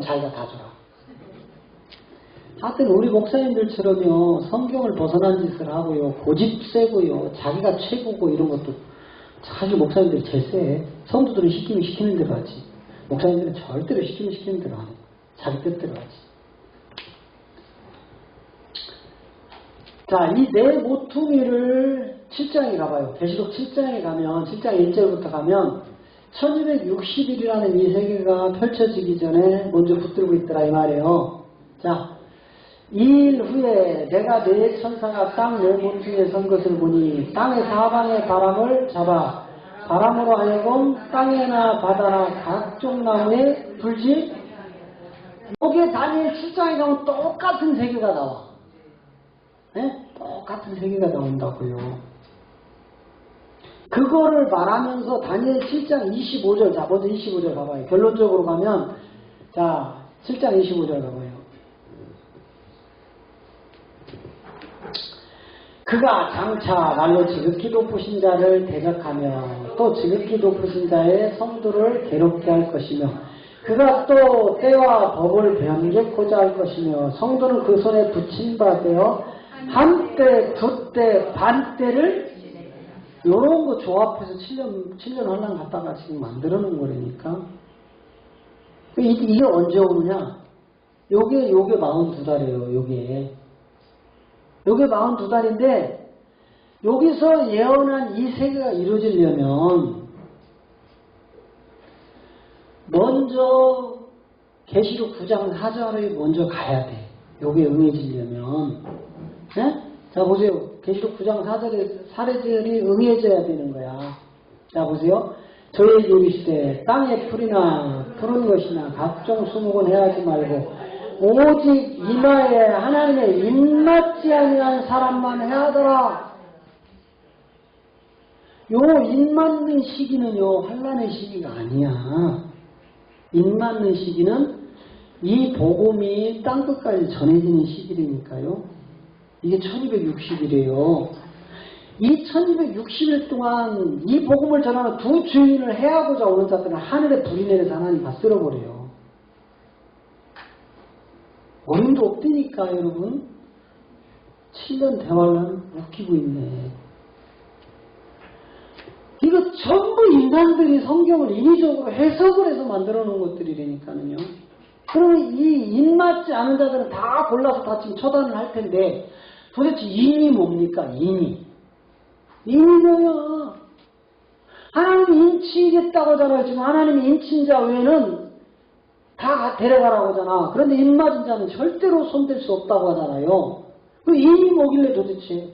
자기가 다 줘라. 하여튼 우리 목사님들처럼요, 성경을 벗어난 짓을 하고요, 고집 세고요, 자기가 최고고 이런 것도 사실 목사님들이 제일 세. 성도들은 시키면 시키는 대로 하지. 목사님들은 절대로 시키면 시키는 대로 안 해. 자기 뜻대로 하지. 자, 이 네 모퉁이를 7장에 가봐요. 계시록 7장에 가면, 7장 1절부터 가면 1260일이라는 이 세계가 펼쳐지기 전에 먼저 붙들고 있더라 이 말이에요. 자, 2일 후에 내가 네 천사가 땅 네 모퉁이에 선 것을 보니 땅의 사방의 바람을 잡아 바람으로 하여금 땅에나 바다나 각종 나무에 불지. 여기에 다니엘 7장에 가면 똑같은 세계가 나와. 네? 똑같은 세계가 나온다고요. 그거를 말하면서 다니엘 7장 25절, 자 먼저 25절 가봐요. 결론적으로 가면 자 7장 25절 가봐요. 그가 장차 날로 지극히 높으신 자를 대적하며 또 지극히 높으신 자의 성도를 괴롭게 할 것이며 그가 또 때와 법을 변개코자 할 것이며 성도는 그 손에 붙인 바 되어 한 때, 두 때, 반 때를 요런 거 조합해서 7년 환란 갖다가 지금 만들어 놓은 거라니까. 이게 언제 오느냐? 요게 42달이에요, 요게 42달인데, 여기서 예언한 이 세계가 이루어지려면, 먼저, 계시록 9장 4절에 먼저 가야 돼. 요게 응해지려면. 네? 자, 보세요. 계시록 9장 4절이 응해져야 되는 거야. 자, 보세요. 저에게 이르시되 땅의 풀이나 푸른 것이나 각종 수목은 해하지 말고 오직 이마에 하나님의 입맞지 아니한 사람만 해하더라. 요 입맞는 시기는요 환난의 시기가 아니야. 입맞는 시기는 이 복음이 땅끝까지 전해지는 시기라니까요. 이게 1260일이에요. 이 1260일 동안 이 복음을 전하는 두 주인을 해하고자 오는 자들은 하늘에 불이 내려서 하나님 다 쓸어버려요. 어림도 없다니까 여러분. 7년 대환란 웃기고 있네. 이거 전부 인간들이 성경을 인위적으로 해석을 해서 만들어 놓은 것들이라니까요. 그러면 이 입맞지 않은 자들은 다 골라서 다 지금 처단을 할 텐데 도대체 인이 뭡니까? 인이 뭐야? 하나님이 인치겠다고 하잖아요. 지금 하나님이 인친 자 외에는 다 데려가라고 하잖아. 그런데 입맞은 자는 절대로 손댈 수 없다고 하잖아요. 그 인이 뭐길래 도대체?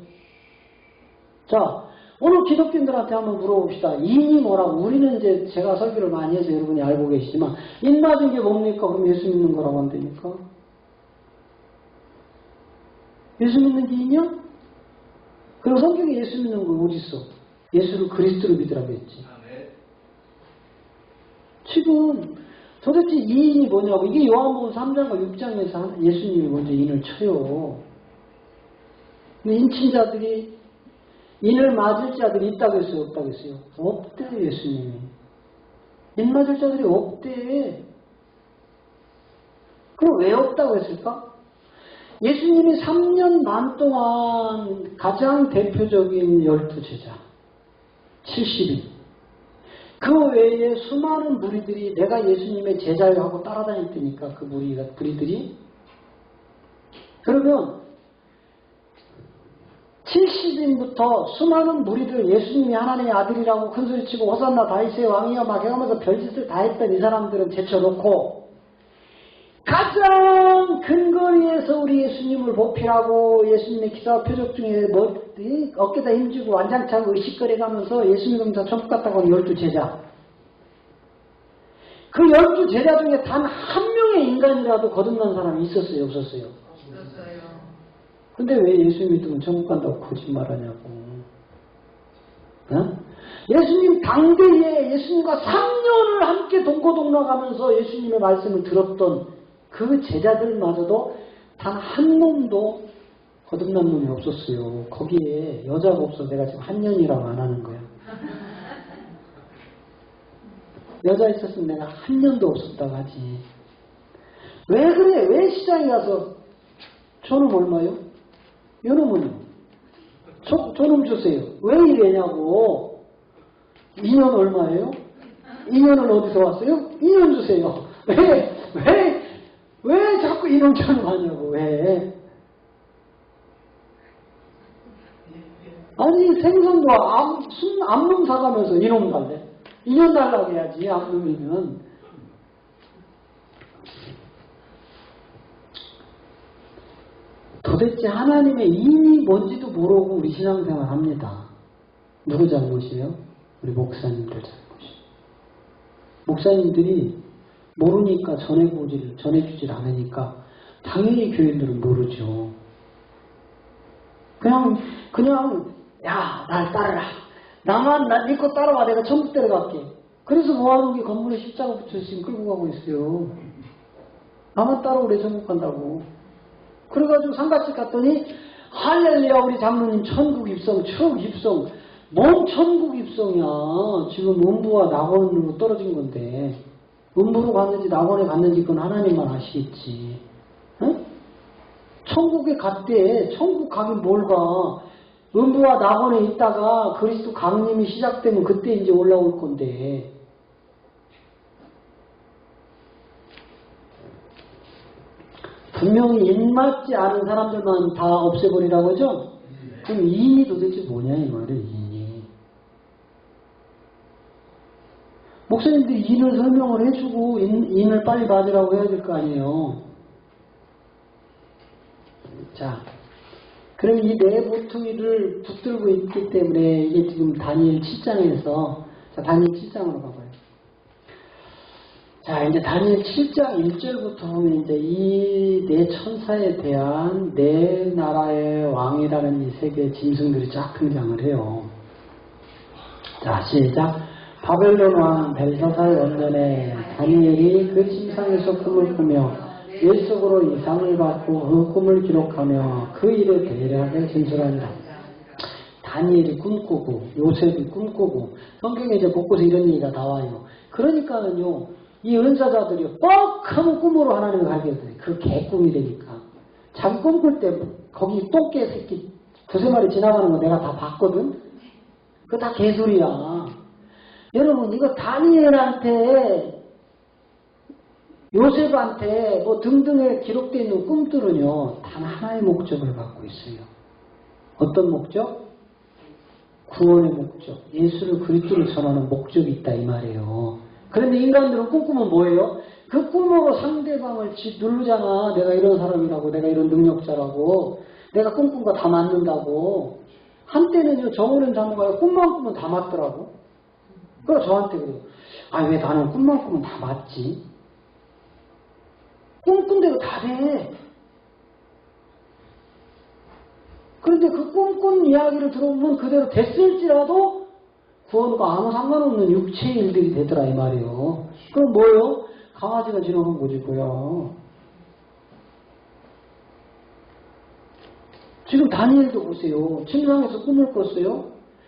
자, 오늘 기독교인들한테 한번 물어봅시다. 인이 뭐라고? 우리는 이제 제가 설교를 많이 해서 여러분이 알고 계시지만 인 맞은 게 뭡니까? 그럼 예수 믿는 거라고 한다니까? 예수 믿는 게 인이야? 그리고 성경에 예수 믿는 거 어디 있어? 예수를 그리스도로 믿으라고 했지. 지금 도대체 이 인이 뭐냐고. 이게 요한복음 3장과 6장에서 예수님이 먼저 인을 쳐요. 근데 인친자들이 인을 맞을 자들이 있다고 했어요? 없다고 했어요? 없대 예수님이. 인 맞을 자들이 없대. 그럼 왜 없다고 했을까? 예수님이 3년 반 동안 가장 대표적인 12제자 70인 그 외에 수많은 무리들이 내가 예수님의 제자요 하고 따라다녔다니까. 그 무리들이. 그러면 70인부터 수많은 무리들 예수님이 하나님의 아들이라고 큰소리치고 호산나 다윗의 왕이여 막 해가면서 별짓을 다 했던 이 사람들은 제쳐놓고 가장 근거리에서 우리 예수님을 보필하고 예수님의 기사와 표적 중에 어깨다 힘주고 완장차고 의식거려가면서 예수님 다 천국 갔다고 하는 12제자. 그 12제자 중에 단 한 명의 인간이라도 거듭난 사람이 있었어요? 없었어요? 근데 왜 예수 믿으면 천국 간다고 거짓말하냐고. 어? 예수님 당대에 예수님과 3년을 함께 동고동락하면서 예수님의 말씀을 들었던 그 제자들마저도 단 한 놈도 거듭난 놈이 없었어요. 거기에 여자가 없어서 내가 지금 한 년이라고 안 하는 거야. 여자 있었으면 내가 한 년도 없었다고 하지. 왜 그래? 왜 시장에 가서 저놈 얼마요? 요놈은요? 저놈 주세요. 왜 이래냐고. 2년 얼마예요? 2년은 어디서 왔어요? 2년 주세요. 왜 자꾸 이놈 저놈 하냐고, 왜? 아니, 생선도 암놈 사가면서 이놈 달래. 2년 달라고 해야지, 암놈이면. 도대체 하나님의 인이 뭔지도 모르고 우리 신앙생활 합니다. 누구 잘못이에요? 우리 목사님들 잘못이에요. 목사님들이 모르니까 전해주질 않으니까 당연히 교인들은 모르죠. 그냥 야, 날 따르라. 날 믿고 따라와. 내가 천국 데려갈게. 그래서 모아놓은 건물에 십자가 붙여서 지금 끌고 가고 있어요. 나만 따라오래 천국 간다고. 그래가지고 상가집 갔더니 할렐루야 우리 장로님 천국 입성, 추억 입성. 뭔 천국 입성이야. 지금 음부와 낙원으로 떨어진 건데 음부로 갔는지 낙원에 갔는지 그건 하나님만 아시겠지. 응? 천국에 갔대. 천국 가긴 뭘 가. 음부와 낙원에 있다가 그리스도 강림이 시작되면 그때 이제 올라올 건데. 분명히 인맞지 않은 사람들만 다 없애버리라고 하죠? 그럼 인이 도대체 뭐냐 이 말이에요. 인이. 목사님들이 인을 설명을 해주고 인을 빨리 받으라고 해야 될 거 아니에요. 자, 그럼 이 내보퉁이를 붙들고 있기 때문에 이게 지금 다니엘 7장에서 자, 다니엘 7장으로 가봐요. 자, 이제 다니엘 7장 1절부터 보면 이제 이 네 천사에 대한 네 나라의 왕이라는 이 세 개의 짐승들이 쫙 등장을 해요. 자, 시작. 바벨론 왕 벨사살 원년에 다니엘이 그 침상에서 꿈을 꾸며 일속으로 이상을 받고 그 꿈을 기록하며 그 일을 대략하게 진술한다. 다니엘이 꿈꾸고 요셉이 꿈꾸고 성경에 이제 곳곳에 이런 얘기가 나와요. 그러니까는요. 이 은사자들이 뻑 하면 꿈으로 하나님을 가게 돼. 그 개꿈이 되니까. 자기 꿈꿀 때 거기 똥개 새끼 두세 마리 지나가는 거 내가 다 봤거든. 그거 다 개소리야. 여러분 이거 다니엘한테 요셉한테 뭐 등등에 기록되어 있는 꿈들은요. 단 하나의 목적을 갖고 있어요. 어떤 목적? 구원의 목적. 예수를 그리스도를 전하는 목적이 있다 이 말이에요. 그런데 인간들은 꿈꾸면 뭐예요? 그 꿈으로 상대방을 누르잖아. 내가 이런 사람이라고, 내가 이런 능력자라고, 내가 꿈꾼 거 다 맞는다고. 한때는요, 정오는 장모가 꿈만 꾸면 다 맞더라고. 그래서 저한테 그래요. 아, 왜 나는 꿈만 꾸면 다 맞지? 꿈꾼 대로 다 돼. 그런데 그 꿈꾼 이야기를 들어보면 그대로 됐을지라도 구원과 아무 상관없는 육체의 일들이 되더라 이 말이에요. 그럼 뭐예요? 강아지가 지나간 거지고요. 지금 다니엘도 보세요. 침상에서 꿈을 꿨어요.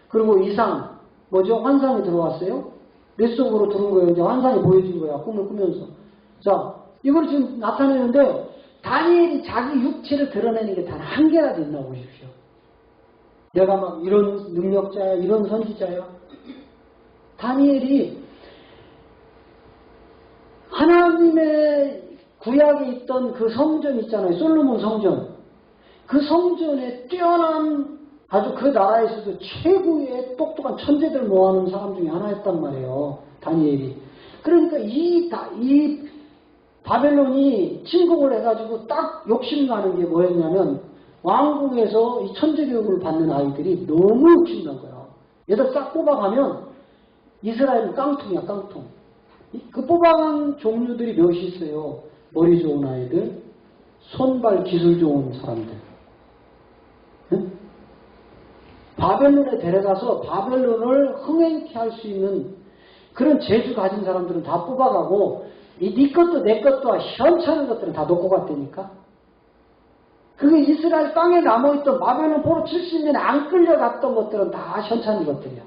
그리고 이상, 뭐죠? 환상이 들어왔어요. 뇌속으로 들은 거예요. 이제 환상이 보여진 거야. 꿈을 꾸면서. 자, 이걸 지금 나타내는데 다니엘이 자기 육체를 드러내는 게 단 한 개라도 있나 보십시오. 내가 막 이런 능력자야, 이런 선지자야. 다니엘이 하나님의 구약에 있던 그 성전 있잖아요. 솔로몬 성전. 그 성전에 뛰어난 아주 그 나라에서도 최고의 똑똑한 천재들 모아놓은 사람 중에 하나였단 말이에요. 다니엘이. 그러니까 이 바벨론이 침공을 해가지고 딱 욕심나는 게 뭐였냐면 왕궁에서 이 천재교육을 받는 아이들이 너무 욕심난 거야. 얘들 싹 뽑아가면 이스라엘은 깡통이야, 깡통. 그 뽑아간 종류들이 몇이 있어요. 머리 좋은 아이들, 손발 기술 좋은 사람들. 응? 바벨론에 데려가서 바벨론을 흥행케 할 수 있는 그런 재주 가진 사람들은 다 뽑아가고 네 것도 내 것도 현찮은 것들은 다 놓고 갔다니까. 그게 이스라엘 땅에 남아있던 바벨론 포로 70년에 안 끌려갔던 것들은 다 현찮은 것들이야.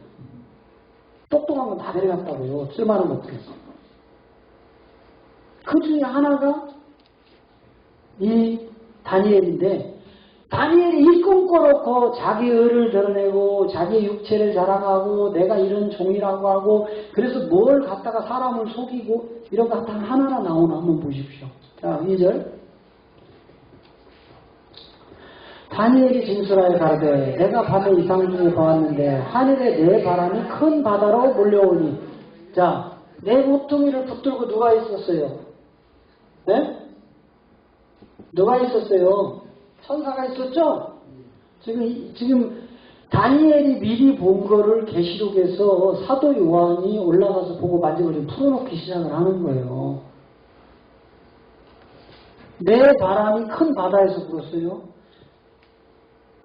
똑똑한 건 다 데려갔다고요. 쓸만한 것들은. 그 중에 하나가 이 다니엘인데, 다니엘이 이 꿈꿔놓고 자기 의를 드러내고 자기 육체를 자랑하고 내가 이런 종이라고 하고 그래서 뭘 갖다가 사람을 속이고 이런 거 다 하나하나 나오나 한번 보십시오. 자, 2절. 다니엘이 진술하여 가로되 내가 밤에 이상 중에 보았는데 하늘에 내 바람이 큰 바다로 몰려오니. 자, 내 모퉁이를 붙들고 누가 있었어요? 네? 누가 있었어요? 천사가 있었죠? 지금 다니엘이 미리 본 거를 계시록에서 사도 요한이 올라가서 보고 만져버리고 풀어놓기 시작을 하는 거예요. 내 바람이 큰 바다에서 불었어요.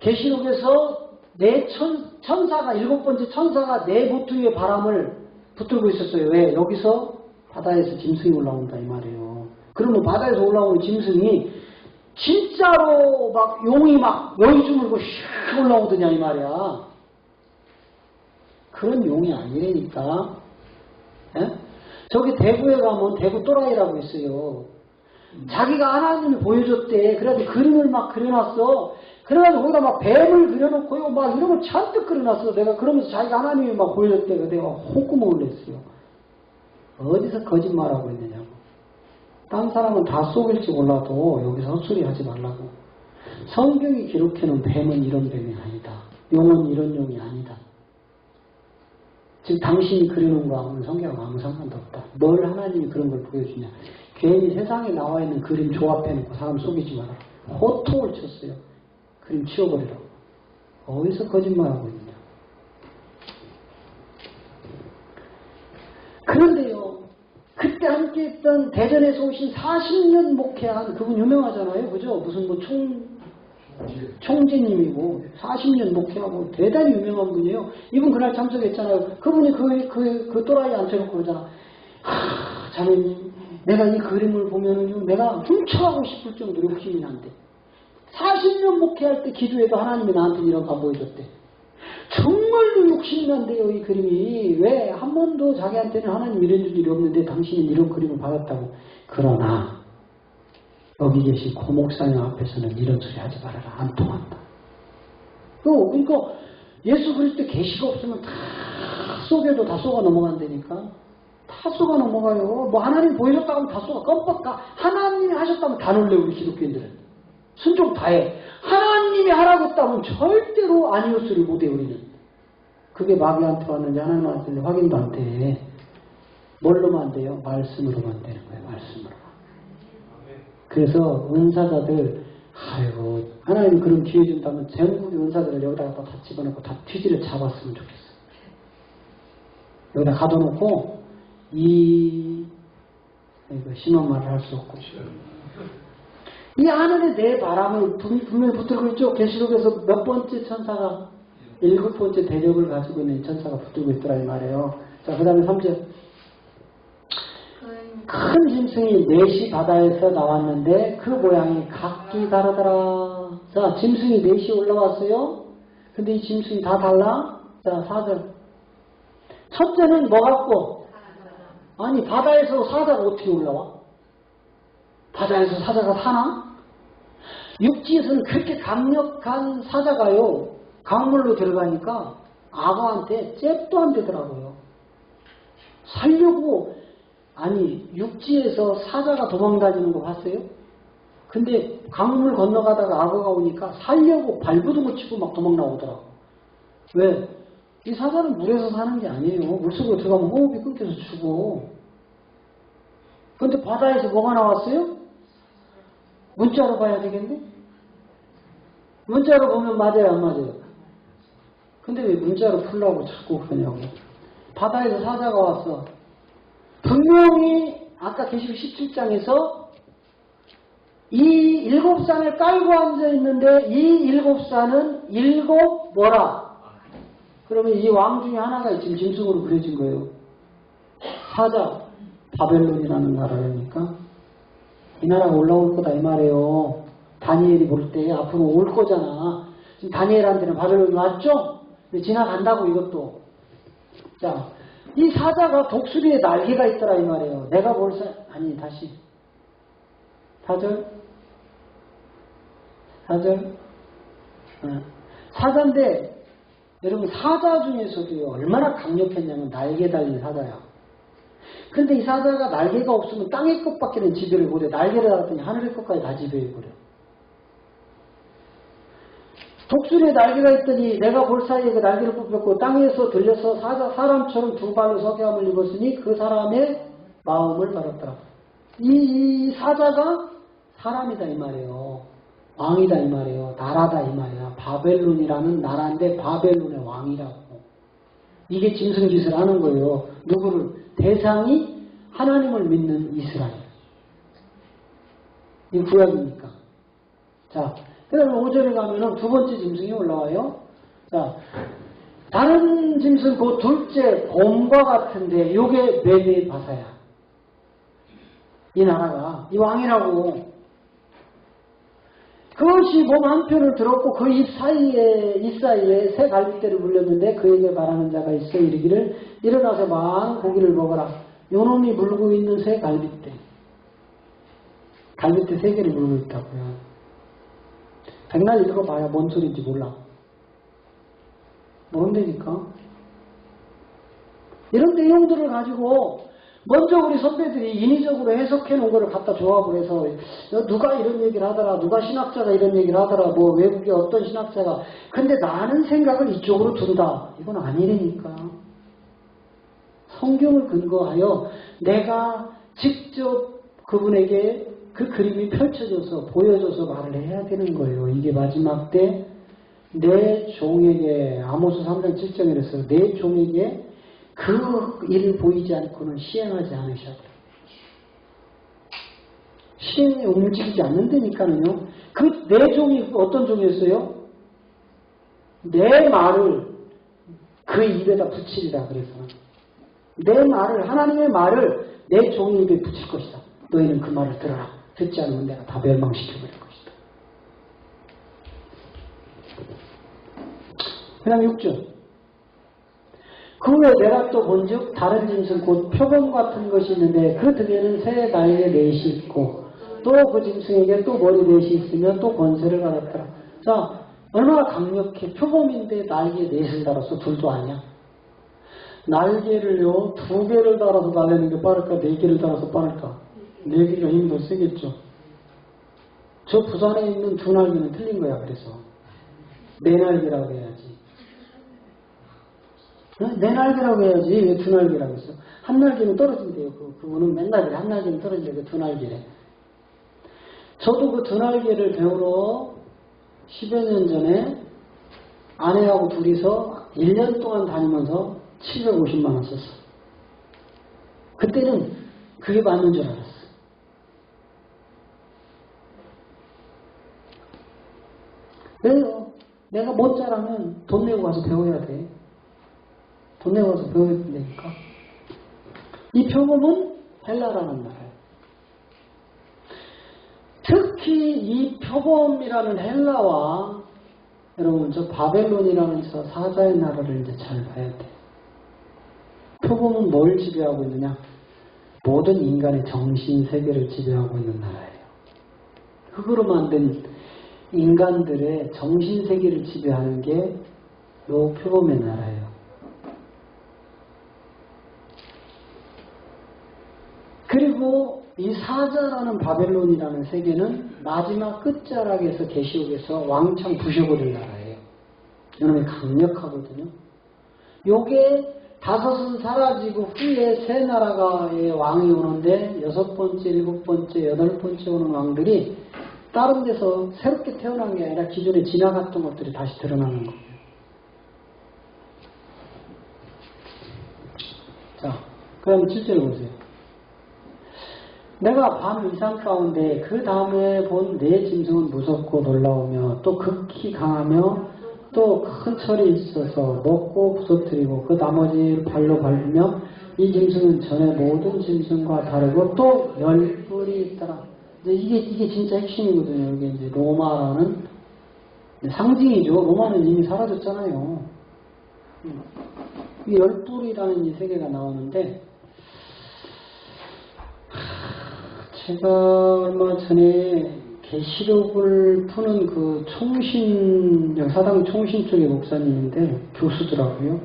계시록에서 내 천사가, 7번째 천사가 내 모퉁이의 바람을 붙들고 있었어요. 왜? 여기서 바다에서 짐승이 올라온다 이 말이에요. 그러면 바다에서 올라오는 짐승이 진짜로 막 용이 막 여의주 물고 슉 올라오더냐 이 말이야. 그런 용이 아니라니까. 에? 저기 대구에 가면 대구 또라이라고 있어요. 자기가 하나님이 보여줬대. 그래가지고 그림을 막 그려놨어. 그래가지고 거기다 막 뱀을 그려놓고 막 이런 걸 잔뜩 그려놨어. 내가 그러면서 자기가 하나님이 막 보여줬대. 내가 콧구멍을 냈어요. 어디서 거짓말하고 있느냐고. 딴 사람은 다 속일지 몰라도 여기서 헛소리 하지 말라고. 성경이 기록해놓은 뱀은 이런 뱀이 아니다. 용은 이런 용이 아니다. 즉 당신이 그려놓은 거하고는 성경하고 아무 상관도 없다. 뭘 하나님이 그런 걸 보여주냐. 괜히 세상에 나와 있는 그림 조합해놓고 사람 속이지 마라. 호통을 쳤어요. 그림 치워버리라고. 어디서 거짓말하고 있느냐. 그런데요. 그때 함께 했던 대전에서 오신 40년 목회한 그분 유명하잖아요. 그죠? 무슨 뭐 총재님이고 40년 목회하고 대단히 유명한 분이에요. 이분 그날 참석했잖아요. 그분이 그 또라이 앉혀놓고 그러잖아. 자매님, 내가 이 그림을 보면은 내가 훔쳐가고 싶을 정도로 욕심이 난대. 40년 목회할 때 기도해도 하나님이 나한테 이런 거 보여줬대. 정말로 욕심이 난대요, 이 그림이. 왜? 한 번도 자기한테는 하나님 이런 줄 일이 없는데 당신은 이런 그림을 받았다고. 그러나 여기 계신 고 목사님 앞에서는 이런 소리 하지 말아라. 안 통한다. 그러니까 예수 그리스도 계시가 없으면 다 속여도 다 속아 넘어간다니까. 다 속아 넘어가요. 뭐 하나님 보여줬다고 하면 다 속아. 껌뻑 가. 하나님이 하셨다면 다 놀래, 우리 기독교인들은. 순종 다 해. 하나님이 하라고 했다면 절대로 아니오스를 못해, 우리는. 그게 마귀한테 왔는지 하나님한테 확인도 안 돼. 뭘로만 돼요? 말씀으로만 되는 거예요. 말씀으로. 그래서 은사자들, 아이고, 하나님이 그런 기회 준다면 전국의 은사들을 여기다가 다 집어넣고 다 튀지를 잡았으면 좋겠어. 여기다 가둬놓고, 심한 말을 할 수 없고. 이 하늘에 내 바람을 분명히 붙들고 있죠. 계시록에서 몇 번째 천사가 7번째 대접을 가지고 있는 천사가 붙들고 있더라 이 말이에요. 자, 그 다음에 3절. 큰 짐승이 넷이 바다에서 나왔는데 그 모양이 각기 다르더라. 자, 짐승이 넷이 올라왔어요. 근데 이 짐승이 다 달라. 자, 4절. 첫째는 뭐 같고? 아니, 바다에서 사자가 어떻게 올라와? 바다에서 사자가 사나? 육지에서는 그렇게 강력한 사자가요, 강물로 들어가니까 악어한테 잽도 안 되더라고요. 살려고, 아니, 육지에서 사자가 도망다니는 거 봤어요? 근데 강물 건너가다가 악어가 오니까 살려고 발부둥을 치고 막 도망 나오더라고. 왜? 이 사자는 물에서 사는 게 아니에요. 물속으로 들어가면 호흡이 끊겨서 죽어. 근데 바다에서 뭐가 나왔어요? 문자로 봐야 되겠네? 문자로 보면 맞아요, 안 맞아요? 근데 왜 문자로 풀라고 자꾸 그러냐고. 바다에서 사자가 왔어. 분명히 아까 계시록 17장에서 이 7산을 깔고 앉아있는데 이 7산은 7 뭐라? 그러면 이 왕 중에 하나가 지금 짐승으로 그려진 거예요. 사자, 바벨론이라는 나라라니까. 이 나라가 올라올 거다 이 말이에요. 다니엘이 볼 때 앞으로 올 거잖아. 지금 다니엘한테는 바벨론이 왔죠? 근데 지나간다고 이것도. 자, 이 사자가 독수리에 날개가 있더라 이 말이에요. 내가 볼 아니 다시 4절. 4절. 사자인데, 여러분, 사자 중에서도요, 얼마나 강력했냐면, 날개 달린 사자야. 근데 이 사자가 날개가 없으면 땅의 것밖에는 지배를 못해. 날개를 달았더니 하늘의 것까지 다 지배해버려. 독수리에 날개가 있더니 내가 볼 사이에 그 날개를 뽑혔고 땅에서 들려서 사람처럼 두 발로 석양을 입었으니 그 사람의 마음을 받았더라. 이 사자가 사람이다 이 말이에요. 왕이다 이 말이에요. 나라다 이 말이야. 바벨론이라는 나라인데 바벨론의 왕이라고. 이게 짐승짓을 하는 거예요. 누구를? 대상이 하나님을 믿는 이스라엘. 이 구약이니까. 자, 그 다음에 5절에 가면은 두 번째 짐승이 올라와요. 자, 다른 짐승 그 둘째 곰과 같은데 요게 메디 바사야. 이 나라가 이 왕이라고. 그것이 몸 한편을 들었고 그 입 사이에 새 갈빗대를 물렸는데 그에게 말하는 자가 있어 이르기를 일어나서 막 고기를 먹어라. 요놈이 물고 있는 새 갈빗대. 갈빗대 3개를 물고 있다고요. 백날 읽어봐야 뭔 소리인지 몰라. 모른다니까. 이런 내용들을 가지고 먼저 우리 선배들이 인위적으로 해석해 놓은 거를 갖다 조합을 해서 누가 이런 얘기를 하더라. 누가 신학자가 이런 얘기를 하더라. 뭐 외국의 어떤 신학자가. 근데 나는 생각을 이쪽으로 둔다. 이건 아니라니까. 성경을 근거하여 내가 직접 그분에게 그 그림이 펼쳐져서 보여져서 말을 해야 되는 거예요. 이게 마지막 때 내 종에게 아모스 3장 7절에 그랬어요. 내 종에게 그 일을 보이지 않고는 시행하지 않으셔야 돼요. 시행에 움직이지 않는다니까는요. 그 내 종이 어떤 종이었어요? 내 말을 그 입에다 붙이리라 그래서 내 말을 하나님의 말을 내 종의 입에 붙일 것이다. 너희는 그 말을 들어라. 듣지 않으면 내가 다 멸망시켜버릴 것이다. 그 다음에 6절. 그 후에 내가 또 본즉 다른 짐승 곧 표범 같은 것이 있는데 그 등에는 새 날개 넷이 있고 또 그 짐승에게 또 머리 넷이 있으며 또 권세를 받았더라. 자, 얼마나 강력해. 표범인데 날개 넷을 달았어. 둘도 아니야. 날개를요 2개를 달아서 날리는 게 빠를까 4개를 달아서 빠를까? 4개가 힘이 더 세겠죠. 저 부산에 있는 2날개는 틀린 거야. 그래서 4날개라고 해야지. 4날개라고 해야지. 왜 2날개라고 했어? 1날개는 떨어진대요. 그분은 맨날 그래. 1날개는 떨어진대요. 2날개래. 저도 그 2날개를 배우러 10여 년 전에 아내하고 둘이서 1년 동안 다니면서 750만 원 썼어. 그때는 그게 맞는 줄 알았어. 왜요? 내가 못 잘하면 돈 내고 가서 배워야 돼. 돈 내고 가서 배워야 된다니까. 이 표범은 헬라라는 나라예요. 특히 이 표범이라는 헬라와 여러분 저 바벨론이라는 저 사자의 나라를 이제 잘 봐야 돼. 표범은 뭘 지배하고 있느냐? 모든 인간의 정신 세계를 지배하고 있는 나라예요. 흙으로 만든 인간들의 정신 세계를 지배하는 게 요 표범의 나라예요. 그리고 이 사자라는 바벨론이라는 세계는 마지막 끝자락에서 계시록에서 왕창 부셔버릴 나라예요. 이놈이 강력하거든요. 요게 5은 사라지고 후에 세 나라가의 왕이 오는데 6번째, 7번째, 8번째 오는 왕들이 다른 데서 새롭게 태어난 게 아니라 기존에 지나갔던 것들이 다시 드러나는 거예요. 자, 그 다음에 7절 보세요. 내가 밤 이상 가운데 그 다음에 본 네 짐승은 무섭고 놀라우며 또 극히 강하며 또 큰 철이 있어서 먹고 부서뜨리고 그 나머지 발로 밟으며 이 짐승은 전에 모든 짐승과 다르고 또 10뿔이 있더라. 이제 이게 진짜 핵심이거든요. 이게 이제 로마라는 상징이죠. 로마는 이미 사라졌잖아요. 이 10뿔이라는 이 세계가 나오는데 제가 얼마 전에 계시록을 푸는 그 총신, 사당 총신 쪽의 목사님인데 교수더라고요.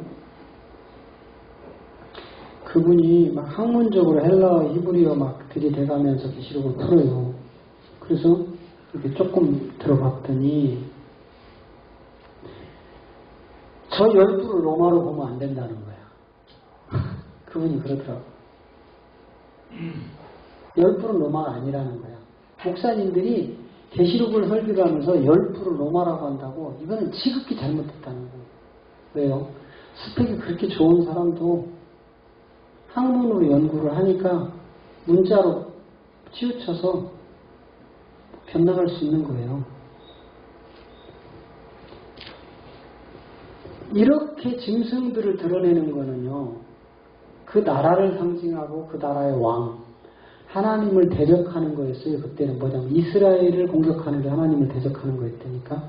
그분이 막 학문적으로 헬라어, 히브리어 막 들이대가면서 계시록을 풀어요. 그래서 이렇게 조금 들어봤더니 저 12를 로마로 보면 안 된다는 거야. 그분이 그러더라고. 10불은 로마가 아니라는 거야. 목사님들이 계시록을 설교를 하면서 10불을 로마라고 한다고 이거는 지극히 잘못됐다는 거예요. 왜요? 스펙이 그렇게 좋은 사람도 학문으로 연구를 하니까 문자로 치우쳐서 빗나갈 수 있는 거예요. 이렇게 짐승들을 드러내는 거는요, 그 나라를 상징하고 그 나라의 왕, 하나님을 대적하는 거였어요. 그때는 뭐냐면 이스라엘을 공격하는 게 하나님을 대적하는 거였다니까.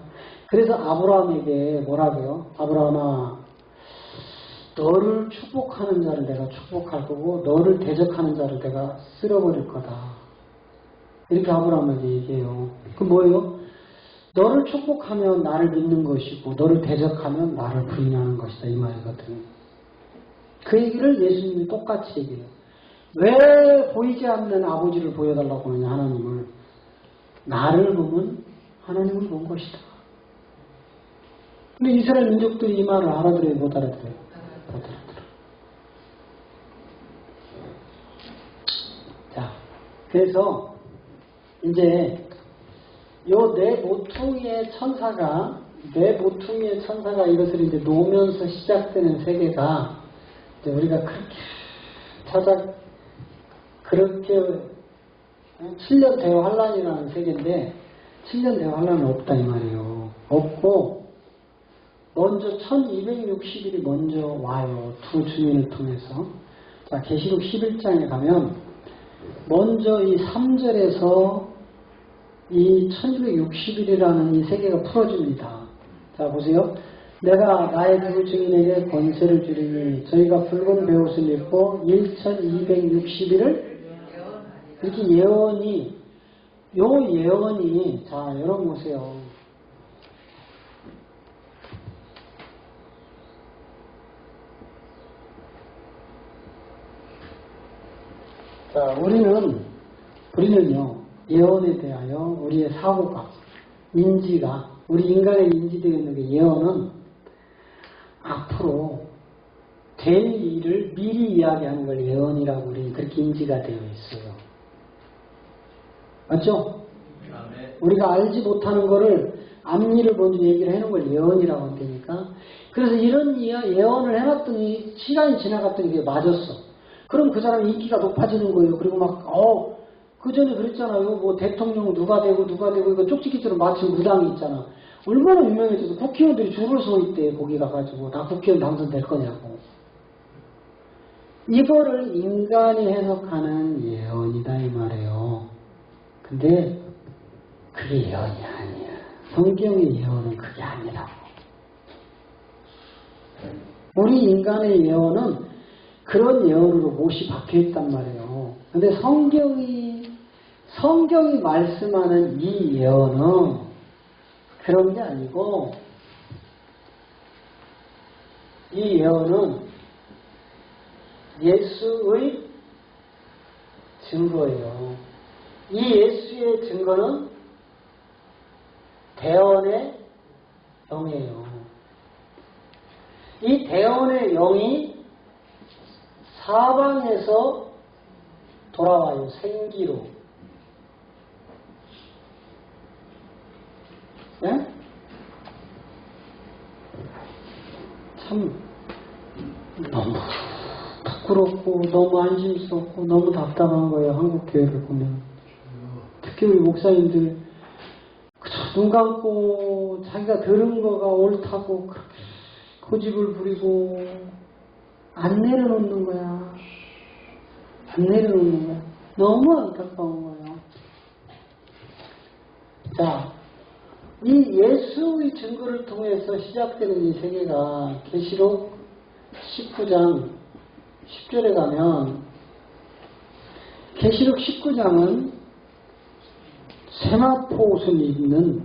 그래서 아브라함에게 뭐라고요? 아브라함아, 너를 축복하는 자를 내가 축복할 거고 너를 대적하는 자를 내가 쓸어버릴 거다. 이렇게 아브라함에게 얘기해요. 그 뭐예요? 너를 축복하면 나를 믿는 것이고 너를 대적하면 나를 부인하는 것이다. 이 말이거든요. 그 얘기를 예수님이 똑같이 얘기해요. 왜 보이지 않는 아버지를 보여달라고 하느냐, 하나님을. 나를 보면 하나님을 본 것이다. 근데 이스라엘 민족들이 이 말을 알아들어요, 못 알아들어요? 못 알아들어요. 자, 그래서 이제 요 내 모퉁이의 천사가 이것을 이제 놓으면서 시작되는 세계가 이제 우리가 그렇게 7년 대환란이라는 세계인데 7년 대환란은 없다 이 말이에요. 없고 먼저 1260일이 먼저 와요. 두 주민을 통해서. 자, 계시록 11장에 가면 먼저 이 3절에서 이 1260일이라는 이 세계가 풀어집니다. 자, 보세요. 내가 나의 두 증인에게 권세를 주리니 저희가 붉은 베옷을 입고 1260일을 이렇게 예언이, 자, 여러분 보세요. 자, 우리는요, 예언에 대하여 우리의 사고가, 인지가, 우리 인간의 인지되는 게 예언은 앞으로 될 일을 미리 이야기하는 걸 예언이라고 우리는 그렇게 인지가 되어 있어요. 맞죠? 우리가 알지 못하는 거를 앞일을 먼저 얘기를 해놓은 걸 예언이라고 한다니까. 그래서 이런 예언을 해놨더니 시간이 지나갔더니 그게 맞았어. 그럼 그 사람의 인기가 높아지는 거예요. 그리고 막 그 전에 그랬잖아요. 뭐 대통령 누가 되고 이거 쪽지기처럼 마침 무당이 있잖아. 얼마나 유명해져서 국회의원들이 줄을 서 있대. 거기 가가지고 나 국회의원 당선될 거냐고. 이거를 인간이 해석하는 예언이다 이 말이에요. 근데 그게 예언이 아니야. 성경의 예언은 그게 아니라고. 우리 인간의 예언은 그런 예언으로 못이 박혀있단 말이에요. 근데 성경이 말씀하는 이 예언은 그런 게 아니고, 이 예언은 예수의 증거예요. 이 예수의 증거는 대언의 영이에요. 이 대언의 영이 사방에서 돌아와요. 생기로. 네? 참 너무 부끄럽고 너무 안심스럽고 너무 답답한 거예요. 한국 교회를 보면. 특히 우리 목사님들 눈 감고 자기가 들은 거가 옳다고 그렇게 고집을 부리고 안 내려놓는 거야. 안 내려놓는 거야. 너무 안타까운 거예요. 자, 이 예수의 증거를 통해서 시작되는 이 세계가 계시록 19장 10절에 가면 계시록 19장은 세마포 옷을 입는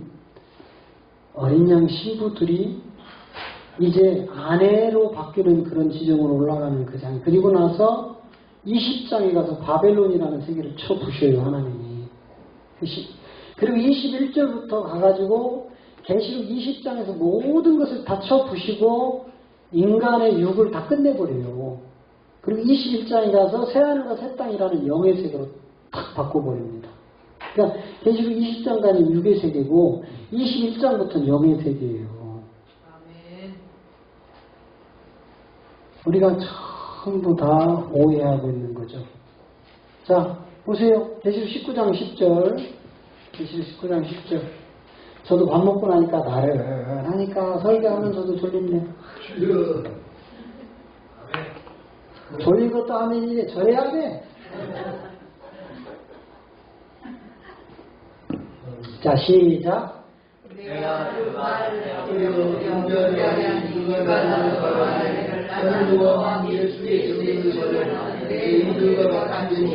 어린 양 신부들이 이제 아내로 바뀌는 그런 지정으로 올라가는 그 장. 그리고 나서 20장에 가서 바벨론이라는 세계를 쳐부셔요, 하나님이. 그리고 21절부터 가가지고 계시록 20장에서 모든 것을 다 쳐부시고 인간의 육을 다 끝내버려요. 그리고 21장에 가서 새하늘과 새 땅이라는 영의 세계로 탁 바꿔버립니다. 그러니까 계시록 20장까지는 육의 세계고 21장부터는 영의 세계예요. 우리가 전부 다 오해하고 있는 거죠. 자, 보세요. 계시록 19장 10절. 계시록 19장 10절. 저도 밥 먹고 나니까 나른하니까 설교하면서도 졸립네. 졸린 것도 아멘이네. 저래야 돼. 자, 시작. 내가 그 말을 영변하는 이가 하나님과 예수의 이름을 내 이들과 같은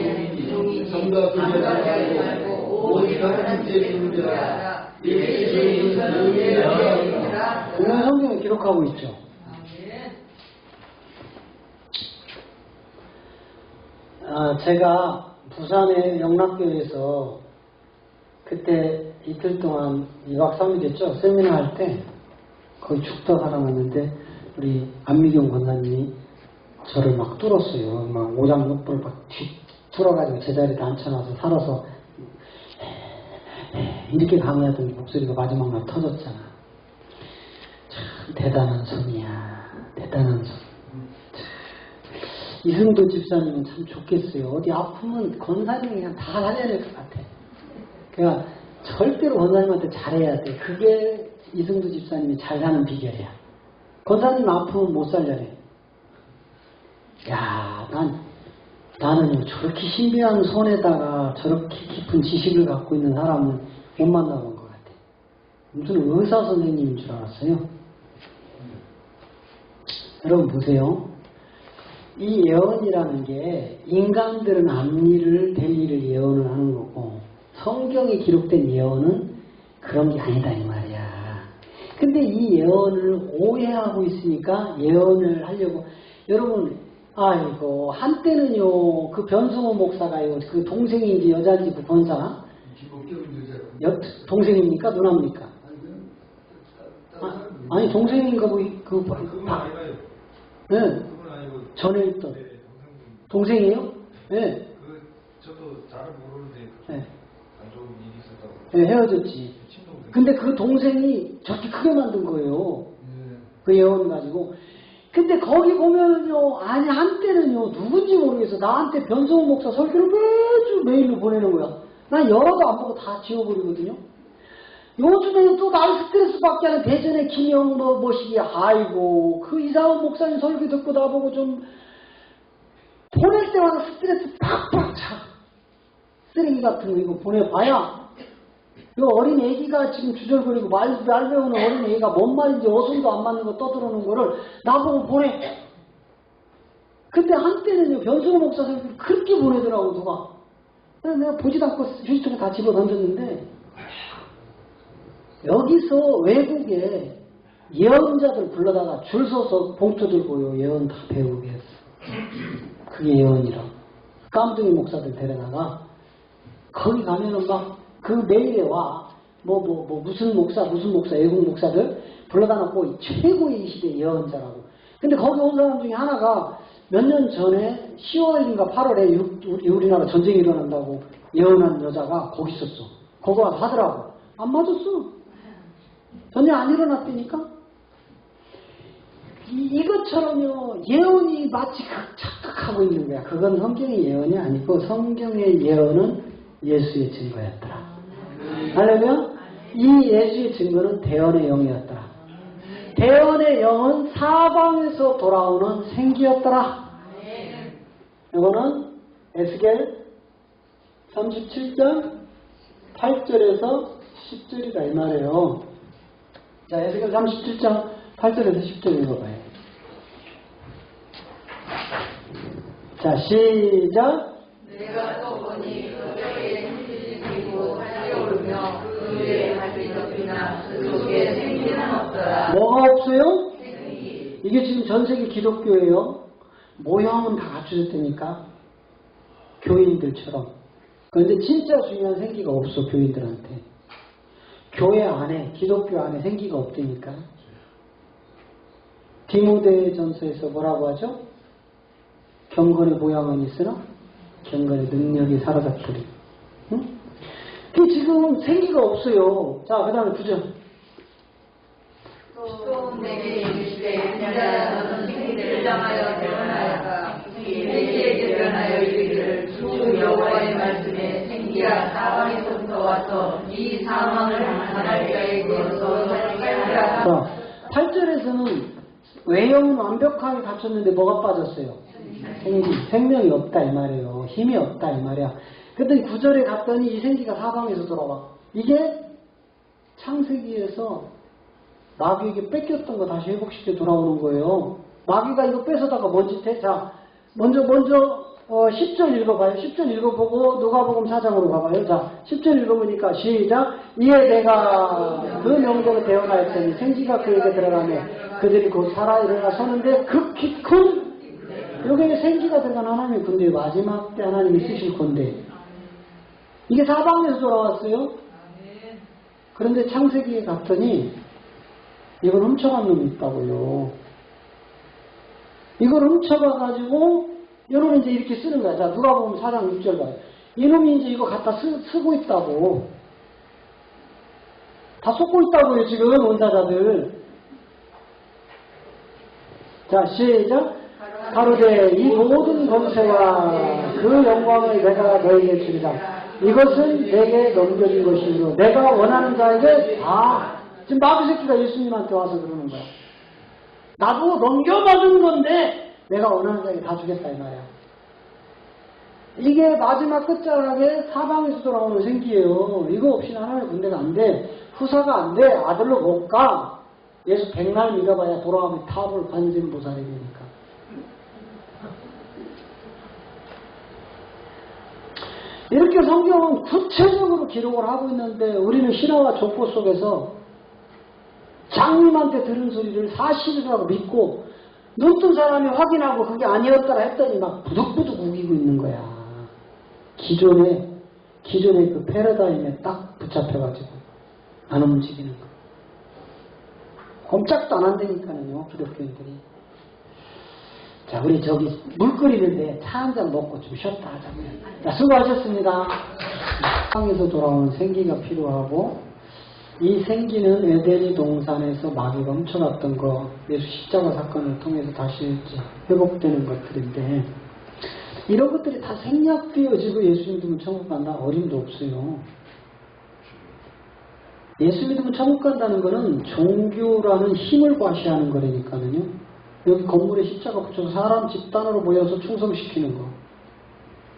종이 성과 그녀를 알고 오직 하나님의 이름을 알아 예수의 이름을 내가 오늘 성경에 기록하고 있죠. 제가 부산의 영락교회에서 그때 이틀 동안 2박 3일 됐죠. 세미나 할 때 거의 죽다 살아났는데 우리 안미경 권사님이 저를 막 뚫었어요. 막 오장육부를 막 뚫어가지고 제자리에 앉혀놔서 살아서 이렇게 강의하던 목소리가 마지막 날 터졌잖아. 참 대단한 손이야. 대단한 손. 이승도 집사님은 참 좋겠어요. 어디 아프면 권사님이 그냥 다 살려야 될 것 같아. 그러니까 절대로 권사님한테 잘해야 돼. 그게 이승도 집사님이 잘 사는 비결이야. 권사님 아프면 못 살려래. 야, 나는 저렇게 신비한 손에다가 저렇게 깊은 지식을 갖고 있는 사람은 못 만나본 것 같아. 무슨 의사 선생님인 줄 알았어요. 여러분 보세요. 이 예언이라는 게 인간들은 앞일을 될 일을 예언을 하는 거고 성경에 기록된 예언은 그런 게 아니다 이 말이야. 근데 이 예언을 오해하고 있으니까 예언을 하려고 여러분 아이고 한때는요 그 변승호 목사가요 그 동생인지 여자인지 그 권사 동생입니까 누나입니까? 아니 동생인가 그분 아니가요. 네. 전에 있던 동생이에요? 네. 저도 잘은 모르는데 네. 안 좋은 일이 있었다고. 네, 헤어졌지. 친동생. 근데 그 동생이 저렇게 크게 만든 거예요. 그 예언 가지고. 근데 거기 보면은요, 아니 한때는요 누군지 모르겠어. 나한테 변성호 목사 설교를 매주 메일로 보내는 거야. 난 열어도 안 보고 다 지워버리거든요. 요즘에는 또 날 스트레스 받게 하는 대전의 김영 뭐시기 아이고 그 이상한 목사님 설교 듣고 나보고 좀 보낼 때마다 스트레스 팍팍 차. 쓰레기 같은 거 이거 보내봐야 이 어린 애기가 지금 주절거리고 말 배우는 어린 애기가 뭔 말인지 어순도 안 맞는 거 떠들어오는 거를 나보고 보내. 근데 한때는요 변승호 목사 설교를 그렇게 보내더라고 누가. 그래서 내가 보지도 않고 휴지통에 다 집어 던졌는데 여기서 외국에 예언자들 불러다가 줄 서서 봉투 들고요 예언 다 배우게 했어. 그게 예언이라. 깜둥이 목사들 데려다가 거기 가면은 막 그 메일에 와 무슨 목사 외국 목사들 불러다 놓고 최고의 이 시대 예언자라고. 근데 거기 온 사람 중에 하나가 몇 년 전에 10월인가 8월에 우리나라 전쟁이 일어난다고 예언한 여자가 거기 있었어. 거기 와서 하더라고. 안 맞았어. 전혀 안 일어났다니까? 이것처럼요, 예언이 마치 착각하고 있는 거야. 그건 성경의 예언이 아니고, 성경의 예언은 예수의 증거였더라. 하려면, 이 예수의 증거는 대언의 영이었더라. 대언의 영은 사방에서 돌아오는 생기였더라. 이거는 에스겔 37장 8절에서 10절이다 이 말이에요. 자, 에스겔 37장 8절에서 10절 읽어봐요. 자, 시작. 내가 또 보니 그들의 힘들이 뛰고 달려오르며 주의 할기 덮이나 그 속에 생기는 없더라. 뭐가 없어요? 생기. 이게 지금 전 세계 기독교예요. 모형은 다 갖춰졌다니까. 교인들처럼. 그런데 진짜 중요한 생기가 없어, 교인들한테. 교회 안에, 기독교 안에 생기가 없다니까. 디모데전서에서 뭐라고 하죠? 경건의 모양은 있으나 경건의 능력이 사라졌더니. 응? 그 지금 생기가 없어요. 자, 그 다음에 9절. 또 내게 이르시되 인자야 너는 생기를 당하여 변하여가 생기에게 변하여 이르기를 주 여호와의 말씀에 생기야 사망에서부터 와서 이 사망을 당할 자의 것으로 살리라. 자, 8절에서는 외형은 완벽하게 갖췄는데 뭐가 빠졌어요? 생명이 없다 이 말이에요. 힘이 없다 이 말이야. 그랬더니 9절에 갔더니 이 생기가 사방에서 돌아와. 이게 창세기에서 마귀에게 뺏겼던 거 다시 회복시켜 돌아오는 거예요. 마귀가 이거 뺏어다가 뭔 짓 해? 자, 먼저 10절 읽어봐요. 10절 읽어보고 누가복음 4장으로 가봐요. 자, 10절 읽어보니까 시작. 이에 내가 그 명령을 대언하였더니 생기가 그에게 들어가며 그들이 곧 살아 일어나 서는데 극히 큰 여기에 생기가 들어간 하나님의 군대 마지막 때 하나님이 쓰실 건데 이게 사방에서 돌아왔어요. 그런데 창세기에 갔더니 이걸 훔쳐간 놈이 있다고요. 이걸 훔쳐가가지고 여러분 이제 이렇게 쓰는 거야. 자, 누가 보면 4장 6절 봐요. 이놈이 이제 이거 갖다 쓰고 있다고. 다 속고 있다고요, 지금 원사자들. 자, 시작. 가로되 이 모든 권세와 그 영광을 내가 너에게 주리라. 이것은 내게 넘겨진 것이므로 내가 원하는 자에게 다. 지금 마귀 새끼가 예수님한테 와서 그러는 거야. 나도 넘겨받은 건데 내가 원하는 자에게 다 주겠다 이 말이야. 이게 마지막 끝자락에 사방에서 돌아오는 생기예요. 이거 없이는 하나님의 군대가 안 돼. 후사가 안 돼. 아들로 못 가. 예수 100날 믿어봐야 돌아가면 탑을 관심 보살이 되니까. 이렇게 성경은 구체적으로 기록을 하고 있는데 우리는 신화와 족보 속에서 장님한테 들은 소리를 사실이라고 믿고 눈뜬 사람이 확인하고 그게 아니었더라 했더니 막 부득부득 우기고 있는 거야. 기존의 그 패러다임에 딱 붙잡혀가지고 안 움직이는 거. 꼼짝도 안 한다니까요, 기독교인들이. 자, 우리 저기 물 끓이는데 차 한 잔 먹고 좀 쉬었다 하자고요. 자, 수고하셨습니다. 세상에서 돌아오는 생기가 필요하고 이 생기는 에덴이 동산에서 마귀가 훔쳐갔던 거, 예수 십자가 사건을 통해서 다시 회복되는 것들인데 이런 것들이 다 생략되어지고 예수 믿으면 천국 간다 어림도 없어요. 예수 믿으면 천국 간다는 거는 종교라는 힘을 과시하는 거라니까요. 여기 건물에 십자가 붙여서 사람 집단으로 모여서 충성시키는 거.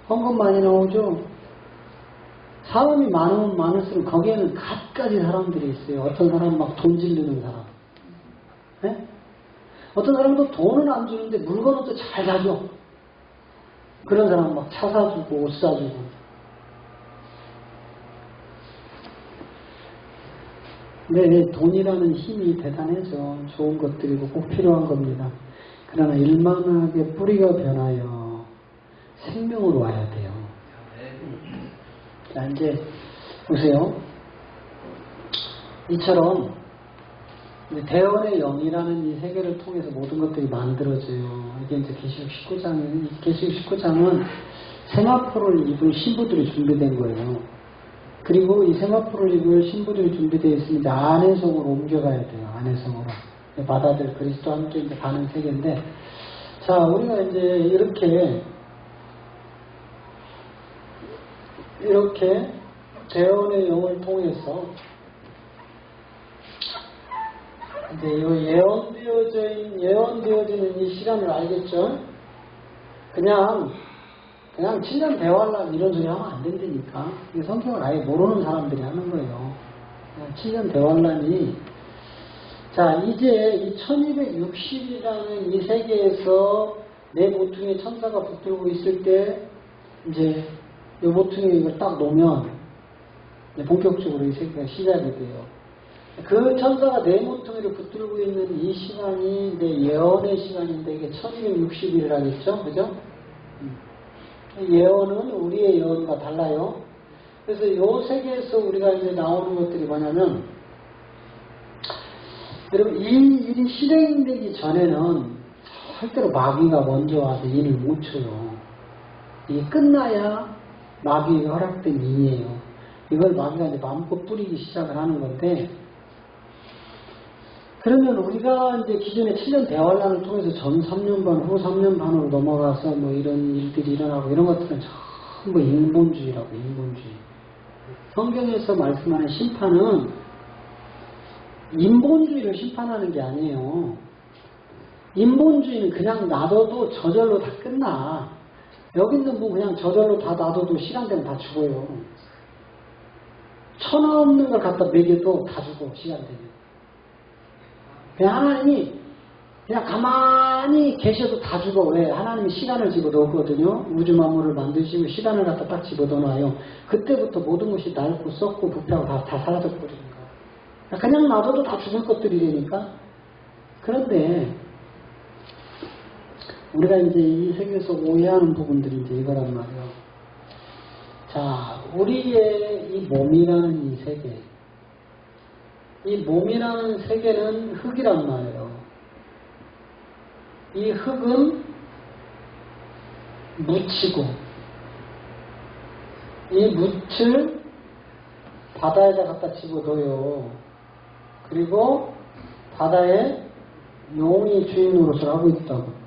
헌금 많이 나오죠? 사람이 많으면 많을수록 거기에는 갖가지 사람들이 있어요. 어떤 사람은 막 돈 지르는 사람. 네? 어떤 사람도 돈은 안 주는데 물건은 또 잘 사줘. 그런 사람은 막 차 사주고 옷 사주고. 네, 돈이라는 힘이 대단해서 좋은 것들이고 꼭 필요한 겁니다. 그러나 일만하게 뿌리가 변하여 생명으로 와야 돼요. 자, 이제 보세요. 이처럼 대원의 영이라는 이 세계를 통해서 모든 것들이 만들어져요. 이게 이제 계시록 19장은, 계시록 19장은 세마포를 입은 신부들이 준비된 거예요. 그리고 이 세마포를 입을 신부들이 준비되어 있으면 이제 안해성으로 옮겨가야 돼요. 안해성으로. 바다들 그리스도와 함께 이제 가는 세계인데, 자, 우리가 이제 이렇게 대원의 영을 통해서 이제 예언되어지는 이 시간을 알겠죠? 그냥 7년 대환란 이런 소리 하면 안 된다니까. 성경을 아예 모르는 사람들이 하는 거예요. 7년 대환란이 자, 이제 이 1260이라는 이 세계에서 내 모퉁이에 천사가 붙들고 있을 때 이제 이 모퉁이에 이걸 딱 놓으면 이제 본격적으로 이 세계가 시작이 돼요. 그 천사가 네 모퉁이를 붙들고 있는 이 시간이 이제 예언의 시간인데 이게 1260일을 하겠죠? 그죠? 예언은 우리의 예언과 달라요. 그래서 이 세계에서 우리가 이제 나오는 것들이 뭐냐면, 여러분, 이 일이 실행되기 전에는 절대로 마귀가 먼저 와서 일을 못 쳐요. 이게 끝나야 마귀에게 허락된 일이에요. 이걸 마귀가 이제 마음껏 뿌리기 시작을 하는 건데, 그러면 우리가 이제 기존에 7년 대환란을 통해서 전 3년 반, 후 3년 반으로 넘어가서 뭐 이런 일들이 일어나고 이런 것들은 전부 인본주의라고, 인본주의. 성경에서 말씀하는 심판은 인본주의를 심판하는 게 아니에요. 인본주의는 그냥 놔둬도 저절로 다 끝나. 여기 있는 분 그냥 저절로 다 놔둬도 시간 되면 다 죽어요. 천하 없는 걸 갖다 먹여도 다 죽어, 시간 되면. 그냥 하나님이 그냥 가만히 계셔도 다 죽어. 왜? 하나님이 시간을 집어넣었거든요. 우주 만물을 만드시고 시간을 갖다 딱 집어넣어놔요. 그때부터 모든 것이 낡고 썩고 부패하고 다 사라져버리는 거야. 그냥 놔둬도 다 죽을 것들이 되니까. 그런데 우리가 이제 이 세계에서 오해하는 부분들이 이제 이거란 말이에요. 자, 우리의 이 몸이라는 이 세계, 이 몸이라는 세계는 흙이란 말이에요. 이 흙은 묻히고, 이 묻을 바다에다 갖다 집어넣어요. 그리고 바다에 용이 주인 노릇을 하고 있다고.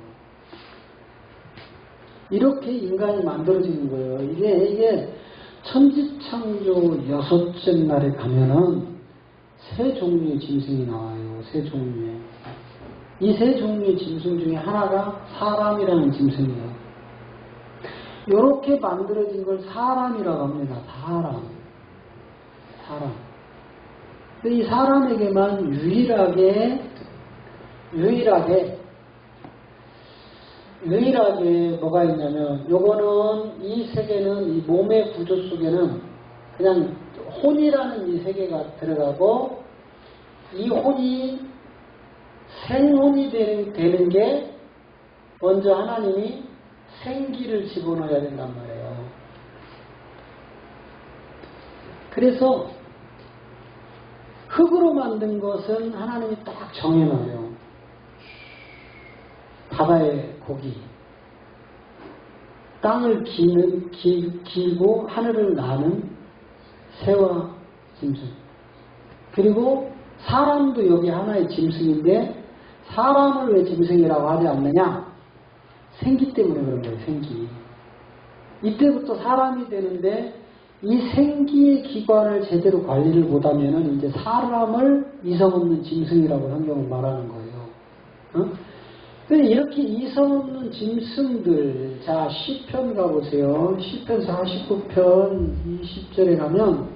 이렇게 인간이 만들어지는 거예요. 이게 천지창조 6째 날에 가면은 세 종류의 짐승이 나와요. 세 종류의. 이 세 종류의 짐승 중에 하나가 사람이라는 짐승이에요. 이렇게 만들어진 걸 사람이라고 합니다. 사람. 이 사람에게만 유일하게 뭐가 있냐면, 요거는 이 세계는 이 몸의 구조 속에는 그냥 혼이라는 이 세계가 들어가고, 이 혼이 생혼이 되는 게 먼저 하나님이 생기를 집어넣어야 된단 말이에요. 그래서 흙으로 만든 것은 하나님이 딱 정해놔요. 바다의 고기, 땅을 기고 하늘을 나는 새와 짐승, 그리고 사람도 여기 하나의 짐승인데, 사람을 왜 짐승이라고 하지 않느냐? 생기 때문에 그런 거예요. 생기. 이때부터 사람이 되는데, 이 생기의 기관을 제대로 관리를 못하면은 이제 사람을 이성 없는 짐승이라고 성경은 말하는 거예요. 근데 이렇게 이성 없는 짐승들, 자, 시편 가보세요. 시편 49편 20절에 가면,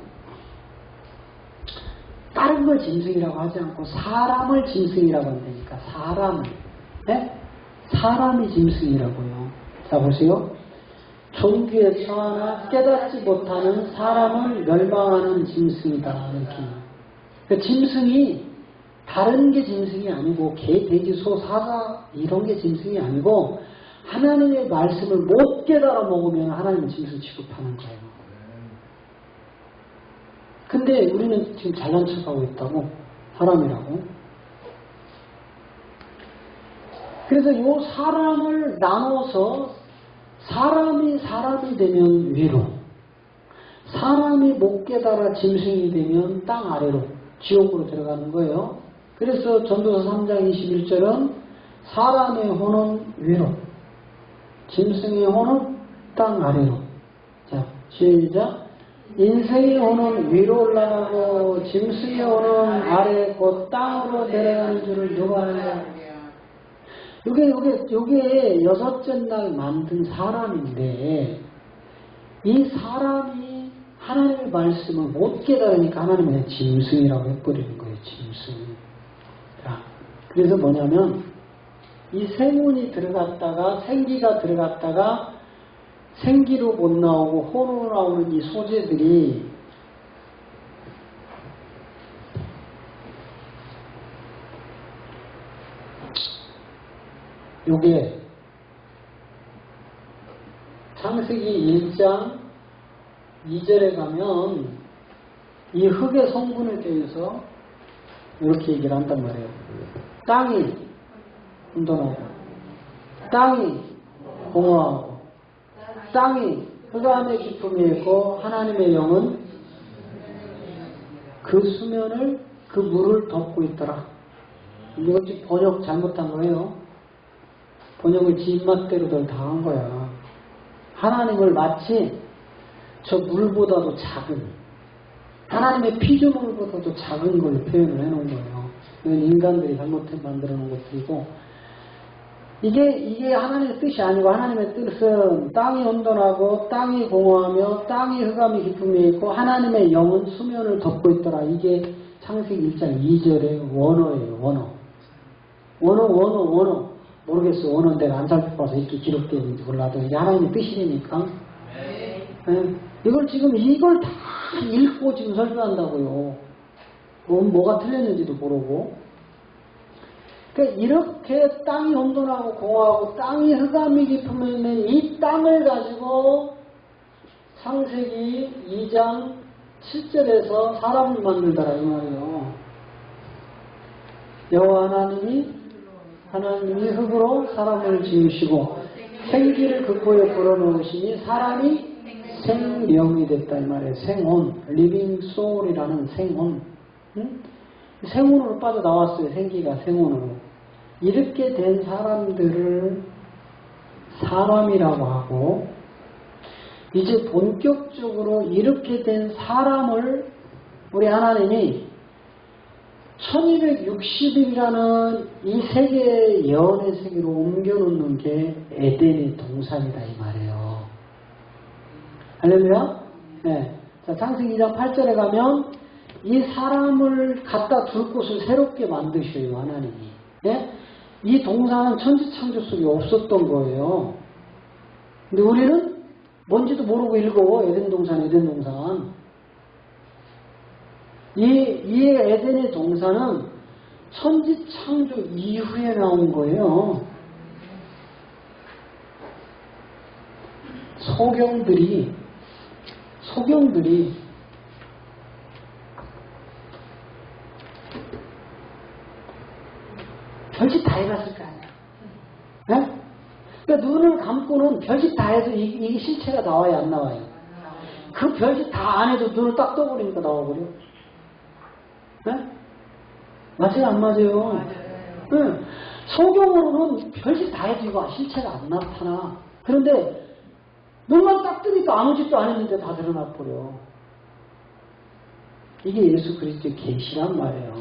다른 걸 짐승이라고 하지 않고 사람을 짐승이라고 한다니까. 사람을. 네? 사람이 짐승이라고요. 자, 보세요. 종귀에 처하나 깨닫지 못하는 사람을 멸망하는 짐승이다. 이렇게. 그러니까 짐승이 다른 게 짐승이 아니고, 개, 돼지, 소, 사자 이런 게 짐승이 아니고, 하나님의 말씀을 못 깨달아 먹으면 하나님은 짐승 취급하는 거예요. 근데 우리는 지금 잘난 척하고 있다고, 사람이라고. 그래서 이 사람을 나눠서 사람이 되면 위로, 사람이 못 깨달아 짐승이 되면 땅 아래로, 지옥으로 들어가는 거예요. 그래서 전도서 3장 21절은 사람의 혼은 위로, 짐승의 혼은 땅 아래로. 자, 시작. 인생의 혼은 위로 올라가고 짐승의 혼은 아래 곧 땅으로 내려가는 줄을 누가 알냐. 요게 6째 날 만든 사람인데, 이 사람이 하나님의 말씀을 못 깨달으니까 하나님은 그냥 짐승이라고 해버리는 거예요. 짐승. 자, 그래서 뭐냐면, 이 생혼이 들어갔다가 생기가 들어갔다가 생기로 못 나오고 혼으로 나오는 이 소재들이 요게 창세기 1장 2절에 가면 이 흙의 성분에 대해서 이렇게 얘기를 한단 말이에요. 땅이 혼돈하고, 땅이 공허하고, 땅이 흑암의 기품이 있고, 하나님의 영은 그 수면을, 그 물을 덮고 있더라. 이거 지금 번역 잘못한 거예요. 번역을 지 입맛대로들 다 한 거야. 하나님을 마치 저 물보다도 작은, 하나님의 피조물보다도 작은 걸 표현을 해놓은 거예요. 이건 인간들이 잘못 만들어 놓은 것들이고, 이게 하나님의 뜻이 아니고, 하나님의 뜻은 땅이 혼돈하고 땅이 공허하며 땅이 흑암이 깊음이 있고 하나님의 영은 수면을 덮고 있더라. 이게 창세기 1장 2절의 원어예요. 원어 모르겠어. 원어는 내가 안 살펴봐서 이렇게 기록되어 있는지 몰라도 이게 하나님의 뜻이니까. 네. 이걸 다 읽고 지금 설교한다고요. 뭐가 틀렸는지도 모르고. 그러니까 이렇게 땅이 혼돈하고 공허하고 땅이 흑암이 깊으면 이 땅을 가지고 창세기 2장 7절에서 사람을 만들더라 이 말이에요. 여호와 하나님이 흙으로 사람을 지으시고 생기를 그 코에 불어넣으시니 사람이 생명이 됐다 이 말이에요. 생혼, 리빙 소울이라는 생혼. 응? 생혼으로 빠져나왔어요. 생기가 생혼으로. 이렇게 된 사람들을 사람이라고 하고, 이제 본격적으로 이렇게 된 사람을 우리 하나님이 1260일이라는 이 세계의 예언의 세계로 옮겨놓는 게 에덴의 동산이다 이 말이에요. 할렐루야? 네. 자, 창세기 2장 8절에 가면 이 사람을 갖다 둘 곳을 새롭게 만드셔요 하나님이. 네? 이 동산은 천지창조 속에 없었던 거예요. 근데 우리는 뭔지도 모르고 읽어. 에덴 동산. 이 에덴의 동산은 천지창조 이후에 나온 거예요. 소경들이 별짓 다 해봤을 거 아니야. 네? 그러니까 눈을 감고는 별짓 다 해도 이게 실체가 나와요, 안 나와요? 그 별짓 다 안 해도 눈을 딱 떠버리니까 나와버려. 네? 맞아요, 안 맞아요? 네. 소경으로는 별짓 다 해도 이거 실체가 안 나타나. 그런데 눈만 딱 뜨니까 아무 짓도 안 했는데 다 드러나버려. 이게 예수 그리스도의 계시란 말이에요.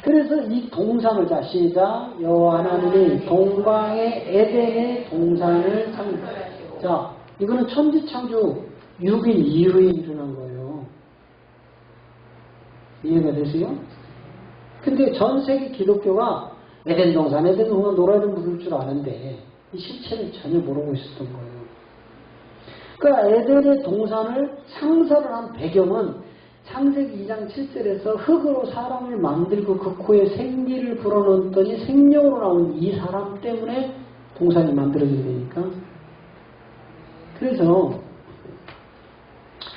그래서 이 동산을 자 시작 여호와 하나님이 동방의 에덴의 동산을 창조하시고, 자 이거는 천지창조 6일 이후에 일어난 거예요. 이해가 되세요? 근데 전 세계 기독교가 에덴 동산 놀아도 부를 줄 아는데 이 실체를 전혀 모르고 있었던 거예요. 그러니까 에덴의 동산을 창설을 한 배경은 창세기 2장 7절에서 흙으로 사람을 만들고 그 코에 생기를 불어넣었더니 생명으로 나온 이 사람 때문에 동산이 만들어지게 되니까. 그래서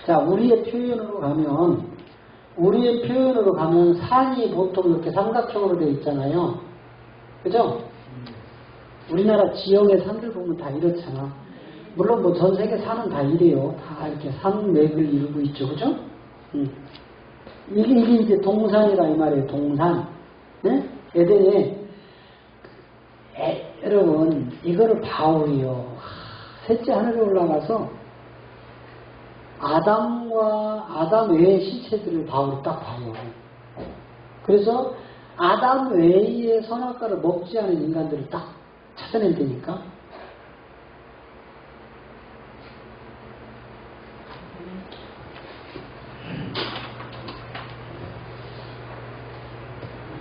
자 우리의 표현으로 가면 산이 보통 이렇게 삼각형으로 되어 있잖아요. 그죠? 우리나라 지형의 산들 보면 다 이렇잖아. 물론 뭐 전 세계 산은 다 이래요. 다 이렇게 산맥을 이루고 있죠. 그죠? 이게 이제 동산이라 이 말이에요. 동산. 네? 에덴에 여러분 이거를 바울이요. 셋째 하늘에 올라가서 아담 외의 실체들을 바울이 딱 봐요. 그래서 아담 외의 선악과를 먹지 않은 인간들을 딱 찾아낸다니까.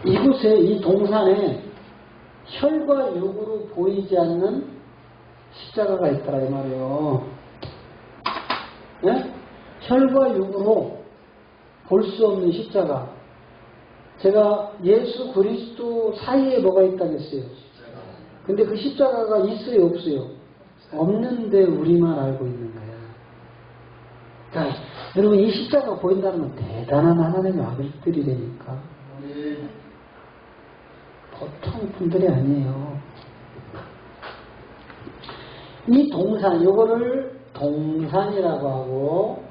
이곳에 이 동산에 혈과 육으로 보이지 않는 십자가가 있더라 이 말이에요. 네? 혈과 육으로 볼 수 없는 십자가. 제가 예수 그리스도 사이에 뭐가 있다겠어요? 근데 그 십자가가 있어요, 없어요? 없는데 우리만 알고 있는 거야. 그러니까 여러분 이 십자가가 보인다는 건 대단한 하나님의 아들들이라니까. 보통 분들이 아니에요. 이 동산, 요거를 동산이라고 하고,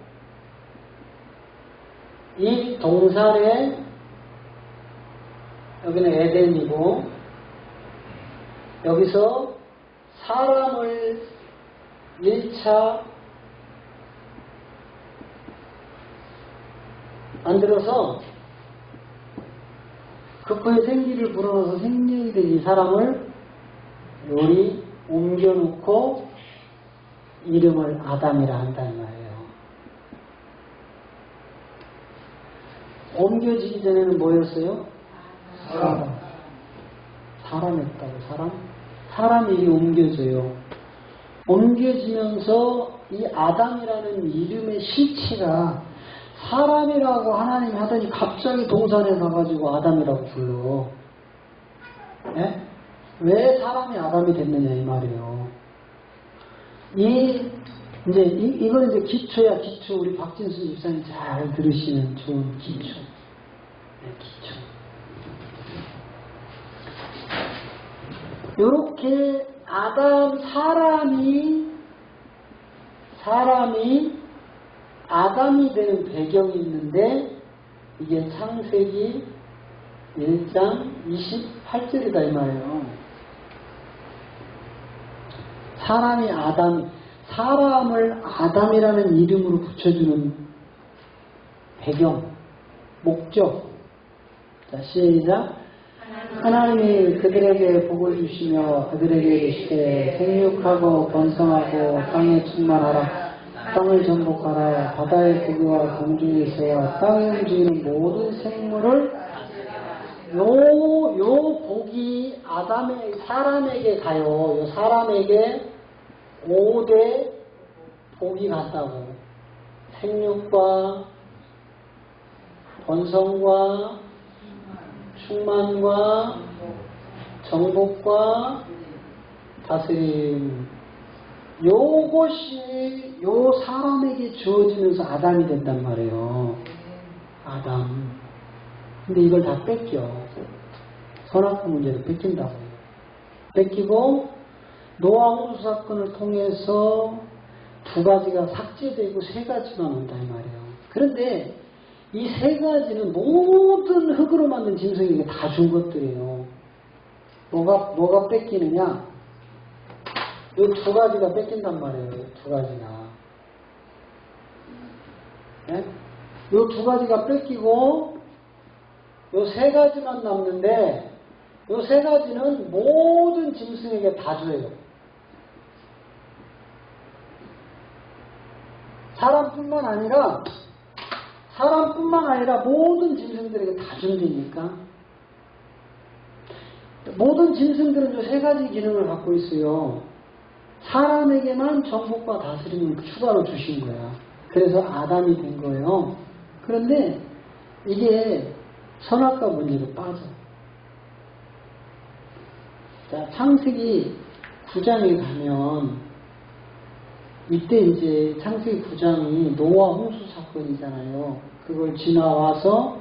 이 동산에 여기는 에덴이고, 여기서 사람을 1차 만들어서 급하게 생기를 불어넣어서 생명이 된 이 사람을 요리 옮겨놓고 이름을 아담이라 한다는 말이에요. 옮겨지기 전에는 뭐였어요? 사람이었다고, 사람? 사람이 이리 옮겨져요. 옮겨지면서 이 아담이라는 이름의 실체가 사람이라고 하나님이 하더니 갑자기 동산에 가가지고 아담이라고 불러. 예? 왜 사람이 아담이 됐느냐 이 말이에요. 이건 이제 기초야, 기초. 우리 박진수 집사님 잘 들으시는 좋은 기초. 네, 기초. 요렇게 사람이 아담이 되는 배경이 있는데, 이게 창세기 1장 28절이다 이 말이에요. 사람을 아담이라는 이름으로 붙여주는 배경, 목적. 자, 시작. 하나님이 그들에게 복을 주시며 그들에게 이르시되 생육하고 번성하고 땅에 충만하라. 땅을 정복하라. 바다의 고기와 공중에서와 땅에 움직이는 모든 생물을 요 복이 사람에게 가요. 요 사람에게 5대 복이 갔다고. 생육과 번성과 충만과 정복과 다스림. 요것이 요 사람에게 주어지면서 아담이 된단 말이에요. 아담. 근데 이걸 다 뺏겨. 선악과 문제를 뺏긴다고. 뺏기고 노아 홍수 사건을 통해서 2가지가 삭제되고 3가지만 온다 이 말이에요. 그런데 이 3가지는 모든 흙으로 만든 짐승에게 다 준 것들이에요. 뭐가 뺏기느냐? 이 2가지가 뺏긴단 말이에요. 2가지가. 네? 이 2가지가 뺏기고 이 3가지만 남는데 이 3가지는 모든 짐승에게 다 줘요. 사람뿐만 아니라 모든 짐승들에게 다 준다니까. 모든 짐승들은 이 3가지 기능을 갖고 있어요. 사람에게만 정복과 다스림을 추가로 주신 거야. 그래서 아담이 된 거예요. 그런데 이게 선악과 문제로 빠져. 자, 창세기 9장에 가면 이때 이제 창세기 9장이 노아 홍수 사건이잖아요. 그걸 지나와서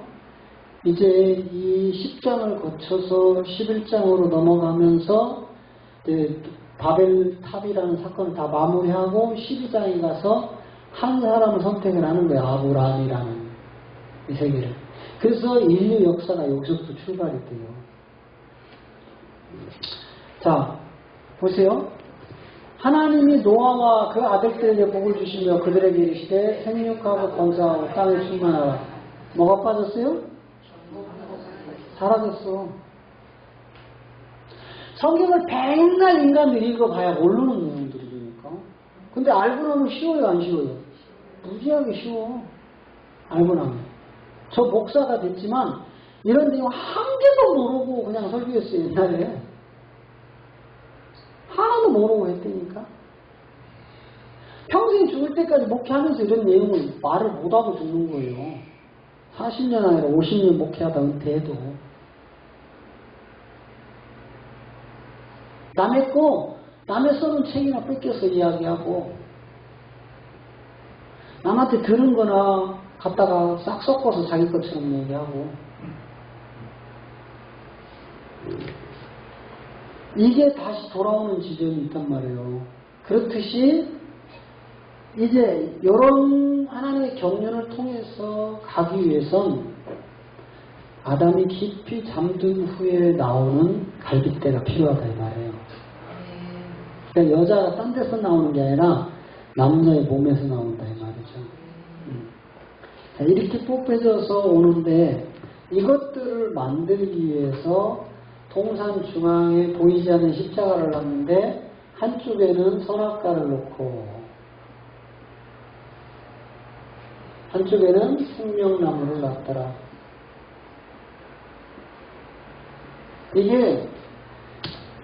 이제 이 10장을 거쳐서 11장으로 넘어가면서 바벨탑이라는 사건을 다 마무리하고 12장에 가서 한 사람을 선택을 하는 거예요. 아브라함이라는 이 세계를. 그래서 인류 역사가 여기서부터 출발이 돼요. 자, 보세요. 하나님이 노아와 그 아들들에게 복을 주시며 그들에게 이르시되 생육하고 번성하고 땅에 충만하라. 뭐가 빠졌어요? 사라졌어. 성경을 백날 인간들이 읽어봐야 모르는 내용들이니까. 근데 알고 나면 쉬워요, 안 쉬워요? 무지하게 쉬워. 알고 나면. 저 목사가 됐지만 이런 내용 한 개도 모르고 그냥 설교했어요, 옛날에. 하나도 모르고 했다니까. 평생 죽을 때까지 목회하면서 이런 내용을 말을 못하고 죽는 거예요. 40년 아니라 50년 목회하다 은퇴해도. 남의 써놓은 책이나 뺏겨서 이야기하고, 남한테 들은 거나 갖다가 싹 섞어서 자기 것처럼 얘기하고, 이게 다시 돌아오는 지점이 있단 말이에요. 그렇듯이 이제 이런 하나님의 경륜을 통해서 가기 위해선 아담이 깊이 잠든 후에 나오는 갈빗대가 필요하다 이 말이에요. 그러니까 여자가 딴 데서 나오는 게 아니라 남자의 몸에서 나온다 이 말이죠. 자, 이렇게 뽑혀져서 오는데 이것들을 만들기 위해서 동산 중앙에 보이지 않는 십자가를 놨는데 한쪽에는 선악과를 놓고 한쪽에는 생명나무를 놨더라. 이게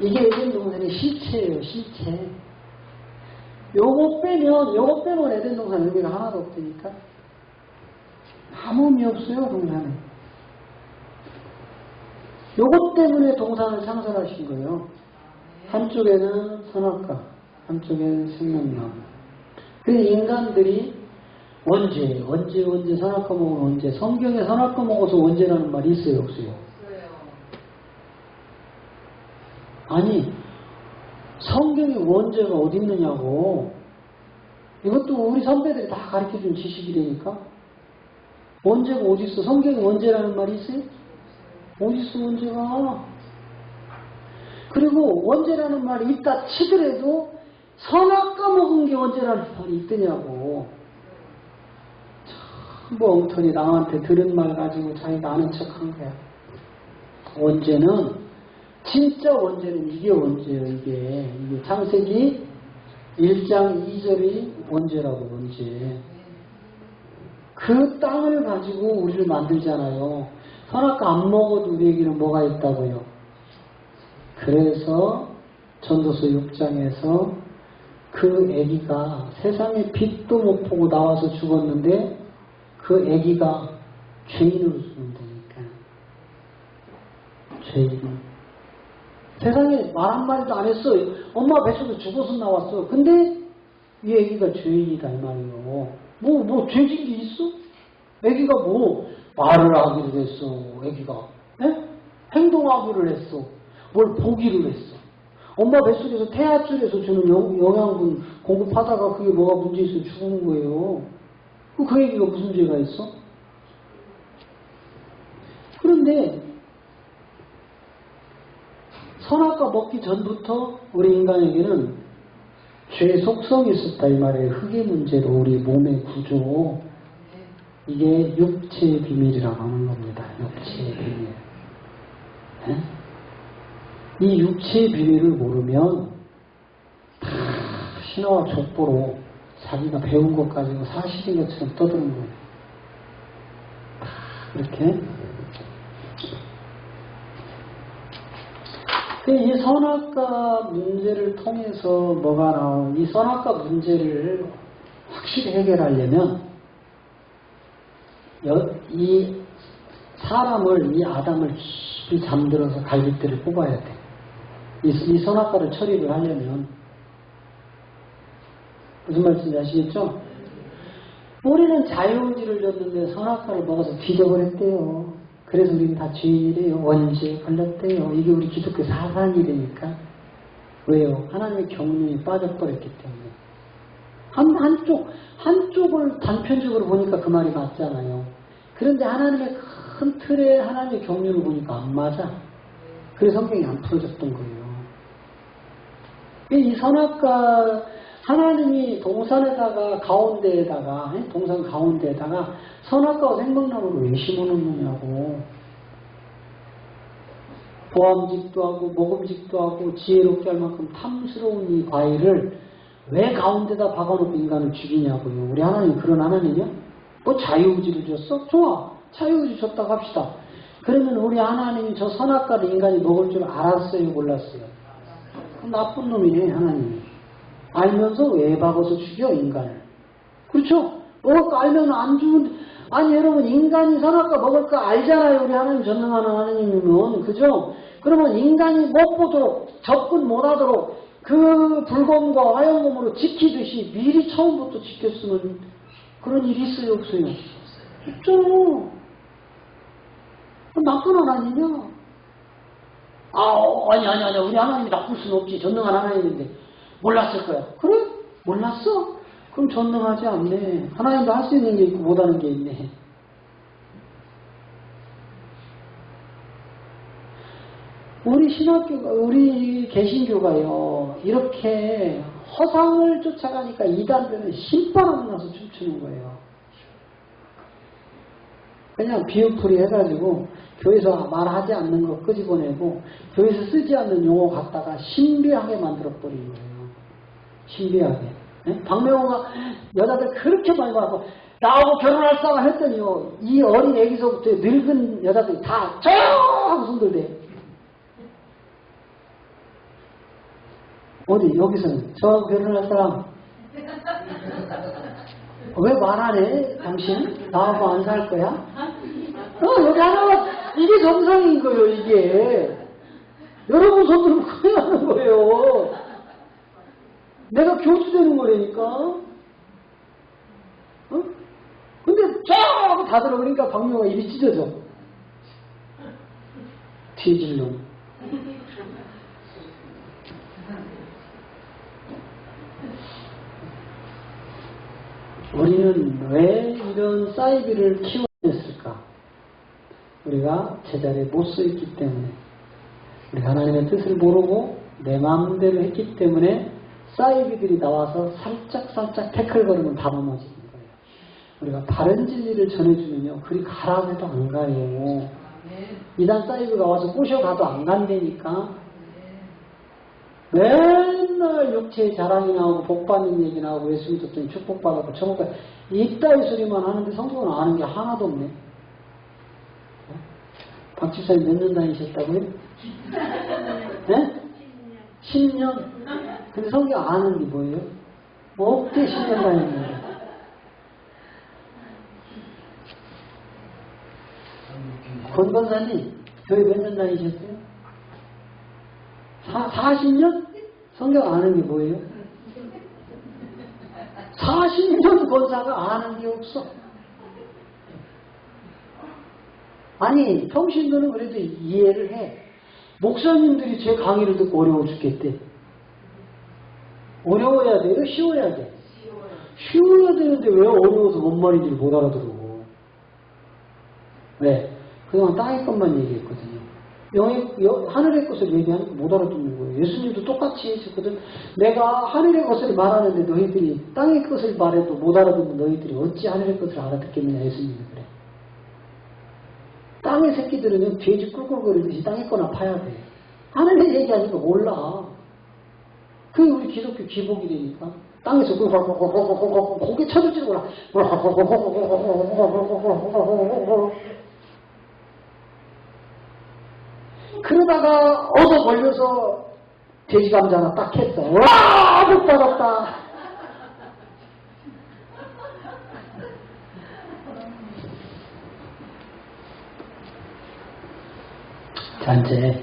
에덴 동산의 실체예요, 실체. 요거 빼면 에덴 동산 의미가 하나도 없으니까 아무 의미 없어요, 동산은. 요것 때문에 동산을 창설하신 거예요. 한쪽에는 선악과, 한쪽에는 생명나무. 그 인간들이 언제 선악과 먹으면 언제? 성경에 선악과 먹어서 언제라는 말이 있어요, 없어요? 아니, 성경에 원죄가 어디 있느냐고. 이것도 우리 선배들이 다 가르쳐준 지식이라니까. 원죄가 어디 있어? 성경에 원죄라는 말이 있어요? 어디 있어, 원죄가? 그리고 원죄라는 말이 있다 치더라도 선악과 먹은 게 원죄라는 말이 있더냐고. 참, 엉터리 남한테 들은 말 가지고 자기가 아는 척 한 거야. 원죄는 진짜 원죄는 이게 원죄예요. 이게 창세기 1장 2절이 원죄라고. 원죄. 그 땅을 가지고 우리를 만들잖아요. 선악과 안 먹어도 우리에게는 뭐가 있다고요. 그래서 전도서 6장에서 그 아기가 세상의 빛도 못 보고 나와서 죽었는데 그 아기가 죄인으로 죽는다니까. 죄인. 세상에 말 한마디도 안 했어. 엄마 뱃속에 죽어서 나왔어. 근데 이 애기가 죄인이다 이 말이에요. 뭐 죄진 게 있어? 애기가 뭐 말을 하기로 했어. 애기가 행동하기를 했어. 뭘 보기를 했어. 엄마 뱃속에서 태아줄에서 주는 영양분 공급하다가 그게 뭐가 문제 있어 죽은 거예요. 그 애기가 무슨 죄가 있어? 그런데 선악과 먹기 전부터 우리 인간에게는 죄의 속성이 있었다 이 말이에요. 흙의 문제로 우리 몸의 구조. 이게 육체의 비밀이라고 하는 겁니다. 육체의 비밀. 네? 이 육체의 비밀을 모르면 다 신화와 족보로 자기가 배운 것 가지고 사실인 것처럼 떠드는 거예요. 다 이렇게. 이 선악과 문제를 통해서 뭐가 나오는, 이 선악과 문제를 확실히 해결하려면 이 사람을, 이 아담을 깊이 잠들어서 갈빗대를 뽑아야 돼. 이 선악과를 처리를 하려면. 무슨 말씀인지 아시겠죠? 우리는 자유의지를 줬는데 선악과를 먹어서 뒤져버렸대요. 그래서 우리는 다 죄인이래요. 원죄에 걸렸대요. 이게 우리 기독교 사상이라니까. 왜요? 하나님의 경륜이 빠져버렸기 때문에. 한쪽을 단편적으로 보니까 그 말이 맞잖아요. 그런데 하나님의 큰 틀에 하나님의 경륜을 보니까 안 맞아. 그래서 성경이 안 풀어졌던 거예요. 이 선악과, 하나님이 동산 가운데에다가 선악과와 생명나무를 왜 심어놓느냐고. 보암직도 하고 먹음직도 하고 지혜롭게 할 만큼 탐스러운 이 과일을 왜 가운데다 박아놓고 인간을 죽이냐고요. 우리 하나님 그런 하나님이요? 뭐 자유의지를 줬어? 좋아. 자유의지 줬다고 합시다. 그러면 우리 하나님이 저 선악과를 인간이 먹을 줄 알았어요? 몰랐어요? 나쁜 놈이네 하나님이. 알면서 왜 박아서 죽여 인간을. 그렇죠? 먹을 거 알면 안 죽는데. 아니 여러분 인간이 선악과 먹을 거 알잖아요. 우리 하나님 전능하는 하나님이면. 그죠? 그러면 인간이 못 보도록, 접근 못하도록 그 불검과 화염검으로 지키듯이 미리 처음부터 지켰으면 그런 일이 있어요, 없어요? 없죠. 나쁜 하나님이야. 아니, 우리 하나님이 나쁠 수는 없지. 전능한 하나님인데. 몰랐을 거야. 그래? 몰랐어? 그럼 전능하지 않네. 하나님도 할 수 있는 게 있고 못하는 게 있네. 우리 신학교가, 우리 개신교가요, 이렇게 허상을 쫓아가니까 이단들은 신바람 나서 춤추는 거예요. 그냥 비유풀이 해가지고 교회에서 말하지 않는 거 끄집어내고 교회에서 쓰지 않는 용어 갖다가 신비하게 만들어버리는 거예요. 신비하게. 네? 박명호가 여자들 그렇게 많이 봐서 나하고 결혼할 사람 했더니요, 이 어린 애기서부터 늙은 여자들이 다 저요! 하고 손들대. 어디 여기서는 저하고 결혼할 사람 왜 말 안 해? 당신? 나하고 안 살 거야? 여기 하나가 이게 정상인 거예요. 이게 여러분 손들면 큰일 나는 거예요. 내가 교주되는 거라니까. 근데 쫙 하고 다 들어보니까 박명호가 입이 찢어져. 뒤질놈. 우리는 왜 이런 사이비를 키워냈을까? 우리가 제자리에 못 서 있기 때문에, 우리가 하나님의 뜻을 모르고 내 마음대로 했기 때문에 사이비들이 나와서 살짝 태클 걸으면 다 넘어지는 거예요. 우리가 바른 진리를 전해주면요, 그리 가라고 해도 안 가요. 이단 사이비가 와서 꼬셔가도 안 간다니까. 맨날 육체의 자랑이 나오고 복받는 얘기 나오고 예수 믿었더니 축복받았고 천국가 이따위 소리만 하는데 성경은 아는 게 하나도 없네. 박 집사님 몇 년 다니셨다고요? 네? 10년? 근데 성경 아는 게 뭐예요? 어떻게 10년 다녔는데? 권 권사님 교회 몇 년 다니셨어요? 40년? 성경 아는 게 뭐예요? 40년 권사가 아는 게 없어. 아니, 평신도는 그래도 이해를 해. 목사님들이 제 강의를 듣고 어려워 죽겠대. 어려워야 돼요? 쉬워야 돼? 쉬워야 되는데 왜 어려워서 뭔 말인지 못 알아들어. 왜? 그동안 땅의 것만 얘기했거든요. 하늘의 것을 얘기하니까 못 알아듣는 거예요. 예수님도 똑같이 했었거든. 내가 하늘의 것을 말하는데 너희들이 땅의 것을 말해도 못 알아듣는 너희들이 어찌 하늘의 것을 알아듣겠느냐. 예수님이 그래. 땅의 새끼들은 돼지 꿀꿀거리듯이 땅의 거나 파야 돼. 하늘의 얘기하니까 몰라. 그게 우리 기독교 기복이 되니까. 땅에서 고개 쳐들지구나. 그러다가 얻어 걸려서 돼지 감자 하나 딱 했어. 와! 못 받았다. 자, 이제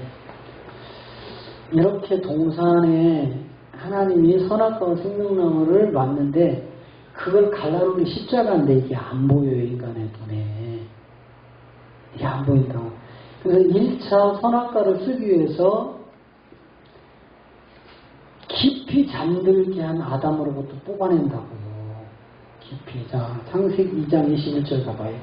이렇게 동산에 하나님이 선악과와 생명나무를 놨는데 그걸 갈라놓는 십자가인데 이게 안 보여요. 인간의 눈에. 이게 안 보인다고. 그래서 1차 선악과를 쓰기 위해서 깊이 잠들게 한 아담으로부터 뽑아낸다고요. 깊이. 자, 창세기 2장 21절 가봐요.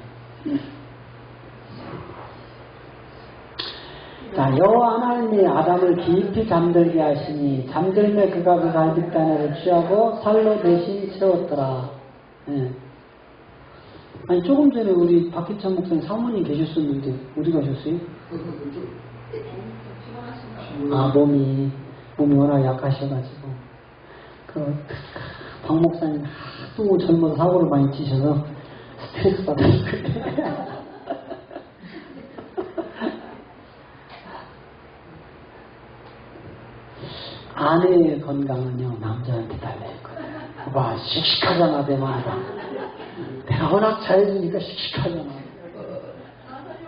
자, 여호와 하나님이 아담을 깊이 잠들게 하시니 잠들매 그가 그 갈빗단을 취하고 살로 대신 채웠더라. 예. 아니, 조금 전에 우리 박희찬 목사님 사모님 계셨었는데 어디 가셨어요? 아, 몸이 워낙 약하셔가지고 박 목사님 하도 젊어서 사고를 많이 치셔서 스트레스 받았을 거예요. 아내의 건강은요, 남자한테 달려있거든요. 봐, 씩씩하잖아, 내 마누라. 내가 워낙 잘해주니까 씩씩하잖아.